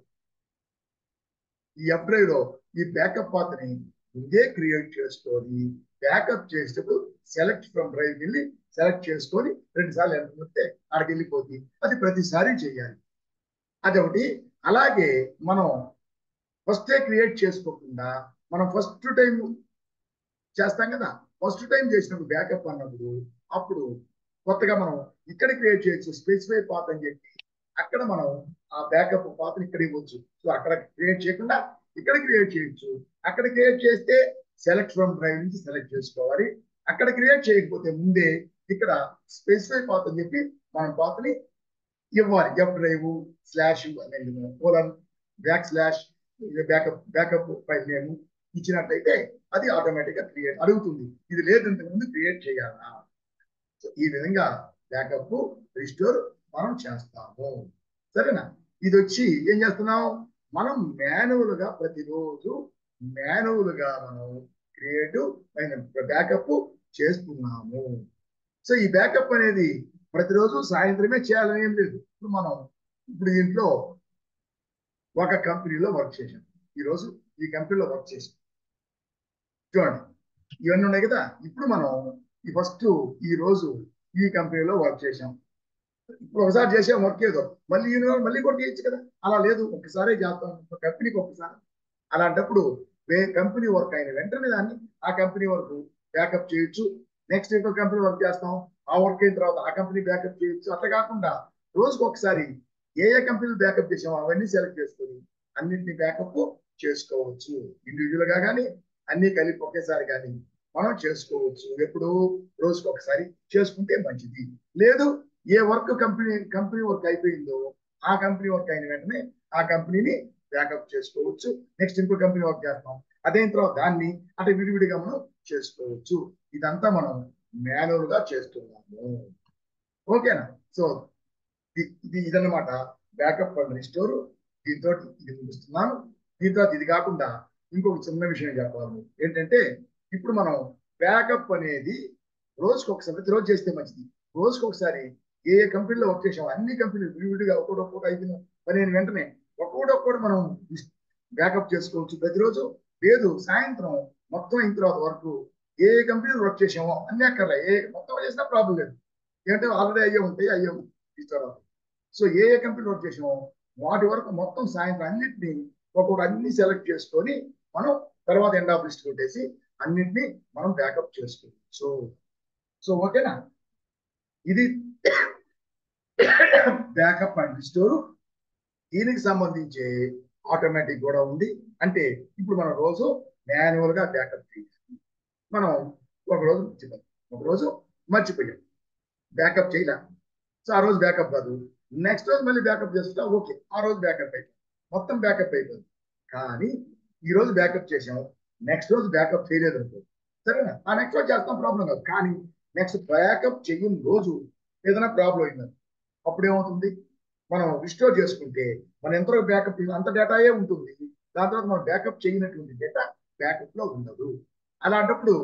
ఈ ఎఫ్ డ్రైవ్ లో ఈ బ్యాకప్ పాత్ ని ముందే క్రియేట్ చేసుకొని బ్యాకప్ చేసేటప్పుడు సెలెక్ట్ ఫ్రమ్ డ్రైవ్ వెళ్ళి సెలెక్ట్ చేసుకొని 2 సార్లు ఎంత వస్తే అక్కడికి వెళ్ళిపోతుంది. అది ప్రతిసారి చేయాలి. అదొకటి. అలాగే మనం ఫస్టే క్రియేట్ చేసుకోకుండా మనం ఫస్ట్ టైం చేస్తాం కదా, ఫస్ట్ టైం చేసినప్పుడు బ్యాకప్ అన్నప్పుడు అప్పుడు కొత్తగా మనం ఇక్కడ క్రియేట్ చేయొచ్చు. స్పెసిఫై పాత్ అని చెప్పి అక్కడ మనం ఆ బ్యాకప్ పాత్ ఇక్కడ ఇవ్వచ్చు. సో అక్కడ క్రియేట్ చేయకుండా ఇక్కడ క్రియేట్ చేయొచ్చు. అక్కడ క్రియేట్ చేస్తే సెలెక్ట్ ఫ్రమ్ డ్రైవ్ నుంచి సెలెక్ట్ చేసుకోవాలి. అక్కడ క్రియేట్ చేయకపోతే ముందే ఇక్కడ స్పెసిఫై పాత్ అని చెప్పి మనం పాత్ని ఇవ్వాలి. ఎఫ్ డ్రైవ్ స్లాష్ అనేది colon back slash backup file name ఇచ్చినట్లయితే అది ఆటోమేటిక్ గా క్రియేట్ అడుగుతుంది. ఇది లేదంటే ముందు క్రియేట్ చేయాలా. సో ఈ విధంగా బ్యాకప్ రిస్టోర్ మనం చేస్తాము. సరేనా? ఇది వచ్చి ఏం చేస్తున్నాం మనం మాన్యువల్ గా ప్రతిరోజు మాన్యువల్ గా మనం క్రియేట్ బ్యాకప్ చేస్తున్నాము. సో ఈ బ్యాకప్ అనేది ప్రతిరోజు సాయంత్రమే చేయాలని ఏం లేదు. ఇప్పుడు దీంట్లో ఒక కంపెనీలో వర్క్ చేశాం. ఈరోజు ఈ కంపెనీలో వర్క్ చేసాం చూడండి, ఇవన్నీ ఉన్నాయి కదా. ఇప్పుడు మనం ఈ ఫస్ట్ ఈ రోజు ఈ కంపెనీలో వర్క్ చేసాం. ఇప్పుడు ఒకసారి చేసే వర్క్ ఏదో మళ్ళీ మళ్ళీ కూడా చేయొచ్చు కదా. అలా లేదు, ఒకసారి చేస్తాం కంపెనీకి ఒకసారి. అలాంటప్పుడు కంపెనీ వర్క్ అయిన వెంటనే దాన్ని ఆ కంపెనీ వర్క్ బ్యాకప్ చేయొచ్చు. నెక్స్ట్ ఇంకో కంపెనీ వర్క్ చేస్తాం, ఆ వర్క్ అయిన తర్వాత ఆ కంపెనీ బ్యాకప్ చేయొచ్చు. అట్లా కాకుండా రోజుకి ఒకసారి ఏ కంపెనీలు బ్యాకప్ చేసామో అవన్నీ సెలెక్ట్ చేసుకొని అన్నింటినీ బ్యాకప్ చేసుకోవచ్చు. ఇండివిజువల్ గా కానీ అన్ని కలిపి ఒకేసారి కానీ మనం చేసుకోవచ్చు. ఎప్పుడు రోజుకి ఒకసారి చేసుకుంటే మంచిది. లేదు ఏ వర్క్ కంపెనీ వర్క్ అయిపోయిందో ఆ కంపెనీ వర్క్ అయిన వెంటనే ఆ కంపెనీని బ్యాకప్ చేసుకోవచ్చు. నెక్స్ట్ ఇంకో కంపెనీ వర్క్ చేస్తాం, అదైన తర్వాత దాన్ని అంటే విడివిడిగా మనం చేసుకోవచ్చు. ఇదంతా మనం మాన్యువల్ గా చేస్తున్నాము. ఓకేనా? సో ఇదన్నమాట బ్యాకప్ అండ్ రిస్టోర్. దీంతో ఇది ముగిస్తున్నాను. దీంతో ఇది కాకుండా ఇంకొక చిన్న విషయం చెప్పాలి. ఏంటంటే ఇప్పుడు మనం బ్యాకప్ అనేది రోజుకి ఒకసారి, ప్రతిరోజు చేస్తే మంచిది. రోజుకి ఒకసారి ఏ కంపెనీలో వర్క్ చేసాం అన్ని కంపెనీలు విడివిడిగా ఒక్కొక్కటి అయిపోయిన పని అయిన వెంటనే ఒక్కొక్కటి మనం బ్యాకప్ చేసుకోవచ్చు ప్రతిరోజు. లేదు సాయంత్రం మొత్తం అయిన తర్వాత వరకు ఏ కంపెనీలో వర్క్ చేసామో అన్ని అక్కర్లే, మొత్తం చేసినా ప్రాబ్లం లేదు. ఏంటంటే ఆల్రెడీ అయ్యే ఇస్తారు. సో ఏ కంపెనీలో వర్క్ చేసామో వాటి వరకు మొత్తం సాయంత్రం అన్నింటినీ ఒక్కొక్కటి అన్ని సెలెక్ట్ చేసుకొని మనం తర్వాత ఎండ్ ఆఫ్ లిస్ట్ కొట్టేసి అన్నింటినీ మనం బ్యాకప్ చేసుకోవచ్చు. సో ఓకేనా? ఇది బ్యాకప్ అండ్ రిస్టోర్. దీనికి సంబంధించి ఆటోమేటిక్ కూడా ఉంది. అంటే ఇప్పుడు మనం రోజు మాన్యువల్ గా బ్యాకప్ చేయాలి. మనం ఒకరోజు మర్చిపోయాం బ్యాకప్ చేయలే. సో ఆ రోజు బ్యాకప్ కాదు, నెక్స్ట్ రోజు మళ్ళీ బ్యాకప్ చేస్తా, ఓకే ఆ రోజు బ్యాకప్ అయిపోయింది, మొత్తం బ్యాకప్ అయిపోయింది. కానీ ఈ రోజు బ్యాకప్ చేసాం, నెక్స్ట్ రోజు బ్యాకప్ చేయలేదు అనుకో, సరేనా? ఆ నెక్స్ట్ రోజు చేస్తాం, ప్రాబ్లం కాదు. కానీ నెక్స్ట్ బ్యాకప్ చేయని రోజు ఏదైనా ప్రాబ్లం అయింది, అప్పుడు ఏమవుతుంది? మనం రిస్టోర్ చేసుకుంటే మనం ఎంత బ్యాకప్ అంత డేటాయే ఉంటుంది. దాని తర్వాత మనం బ్యాకప్ చేయనటువంటి డేటా బ్యాకప్ లో ఉండదు. అలాంటప్పుడు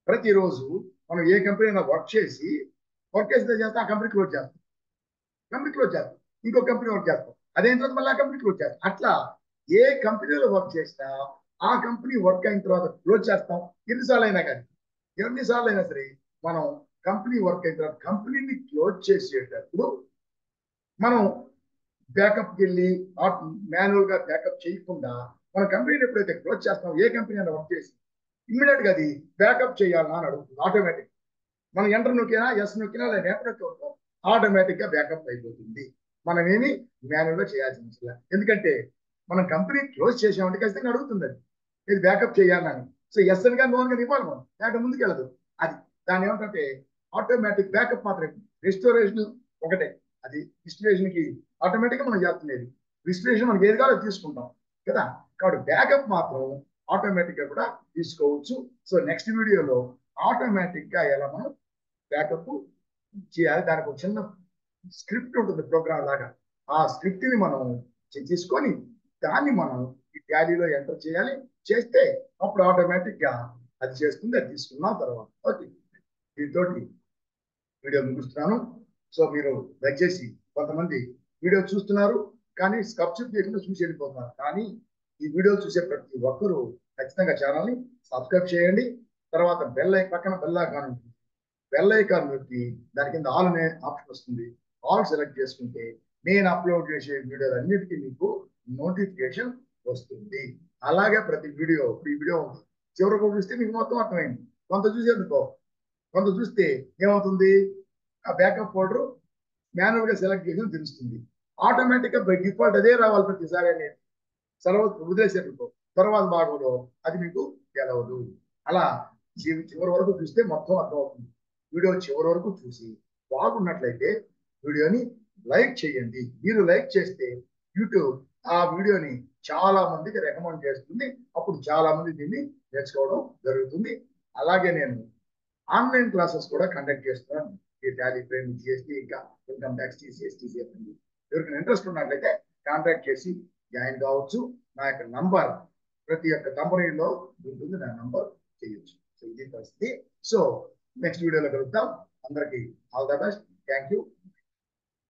ప్రతిరోజు మనం ఏ కంపెనీ వర్క్ చేసిన చేస్తాం, ఆ కంపెనీ క్లోజ్ చేస్తాం, ఇంకో కంపెనీ వర్క్ చేస్తాం, అదైన తర్వాత మళ్ళీ ఆ కంపెనీ క్లోజ్ చేస్తాం. అట్లా ఏ కంపెనీలో వర్క్ చేసినా ఆ కంపెనీ వర్క్ అయిన తర్వాత క్లోజ్ చేస్తాం. ఎన్నిసార్లు అయినా కానీ, ఎన్నిసార్లు అయినా సరే మనం కంపెనీ వర్క్ అయిన తర్వాత కంపెనీని క్లోజ్ చేసేటప్పుడు మనం బ్యాకప్కి వెళ్ళి మాన్యువల్ గా బ్యాకప్ చేయకుండా మన కంపెనీని ఎప్పుడైతే క్లోజ్ చేస్తాం, ఏ కంపెనీ అయినా వర్క్ చేసి ఇమ్మీడియట్ గా అది బ్యాకప్ చేయాలన్నా అని అడుగుతుంది ఆటోమేటిక్. మనం ఎంటర్ నొక్కినా, ఎస్ నొక్కినా లేదా ఎఫ్ నొక్కినా ఆటోమేటిక్ గా బ్యాకప్ అయిపోతుంది. మనం ఏమి మాన్యువల్ గా చేయాల్సిన అవసరం లేదు. ఎందుకంటే మనం కంపెనీ క్లోజ్ చేసామంటే ఖచ్చితంగా అడుగుతుంది అది ఇది బ్యాకప్ చేయాలని. సో ఎస్ అని కానీ నోన్ గా ఇవ్వాలి మనం, లేకపోతే ముందుకెళ్ళదు. అది దాని ఏమంటే ఆటోమేటిక్ బ్యాకప్ మాత్రమే. రెస్టోరేషన్ ఒకటే, అది రిజిస్ట్రేషన్ కి ఆటోమేటిక్ గా మనం చేస్తున్నది. రిజిస్ట్రేషన్ మనకి ఏది కావాలో తీసుకుంటాం కదా. కాబట్టి బ్యాకప్ మాత్రం ఆటోమేటిక్ గా కూడా తీసుకోవచ్చు. సో నెక్స్ట్ వీడియోలో ఆటోమేటిక్ గా ఎలా మనం బ్యాకప్ చేయాలి, దానికి ఒక చిన్న స్క్రిప్ట్ ఉంటుంది ప్రోగ్రామ్ లాగా. ఆ స్క్రిప్ట్ ని మనం తీసుకొని దాన్ని మనం ఈ టాలీలో ఎంటర్ చేయాలి. చేస్తే అప్పుడు ఆటోమేటిక్ గా అది చేస్తుంది. అది తీసుకున్న తర్వాత ఓకే, దీంతో వీడియో ముగిస్తున్నాను. సో మీరు దయచేసి కొంతమంది వీడియో చూస్తున్నారు కానీ సబ్స్క్రైబ్ చేయకుండా చూసి వెళ్ళిపోతున్నారు. కానీ ఈ వీడియో చూసే ప్రతి ఒక్కరూ ఖచ్చితంగా ఛానల్ని సబ్స్క్రైబ్ చేయండి. తర్వాత పక్కన బెల్ ఐకాన్ ఉంటుంది. బెల్ ఐకాన్ నొక్కి దాని కింద ఆల్ అనే ఆప్షన్ వస్తుంది. ఆల్ సెలెక్ట్ చేసుకుంటే నేను అప్లోడ్ చేసే వీడియోలు అన్నిటికీ మీకు నోటిఫికేషన్ వస్తుంది. అలాగే ప్రతి వీడియో, ఈ వీడియో చివరికి చూస్తే మీకు మొత్తం అర్థమైంది. కొంత చూసేందుకో, కొంత చూస్తే ఏమవుతుంది, ఆ బ్యాకప్ ఫోల్డర్ మాన్యువల్ గా సెలెక్ట్ చేసి తెలుస్తుంది. ఆటోమేటిక్ గా బై డిఫాల్ట్ అదే రావాలి ప్రతిసారి అనేది. సెలవు వదిలేసేందుకో తర్వాత భాగంలో అది మీకు గెలవదు. అలా చివరి వరకు చూస్తే మొత్తం అర్థమవుతుంది. వీడియో చివరి వరకు చూసి బాగున్నట్లయితే వీడియోని లైక్ చేయండి. మీరు లైక్ చేస్తే యూట్యూబ్ ఆ వీడియోని చాలా మందికి రికమెండ్ చేస్తుంది. అప్పుడు చాలా మంది దీన్ని నేర్చుకోవడం జరుగుతుంది. అలాగే నేను ఆన్లైన్ క్లాసెస్ కూడా కండక్ట్ చేస్తున్నాను. ఈ టాలీ, ఫ్రేమ్, జిఎస్టీ, ఇంకా ఇన్కమ్ ట్యాక్స్, టీసీఎస్, టీసీఎఫ్. ఎవరికైనా ఇంట్రెస్ట్ ఉన్నట్లయితే కాంటాక్ట్ చేసి జాయిన్ కావచ్చు. నా యొక్క నంబర్ ప్రతి ఒక్క కంపెనీలో ఉంటుంది, నా నంబర్ చేయొచ్చు. సో ఇది పరిస్థితి. సో నెక్స్ట్ వీడియోలో కలుద్దాం. అందరికీ all the best. Thank you.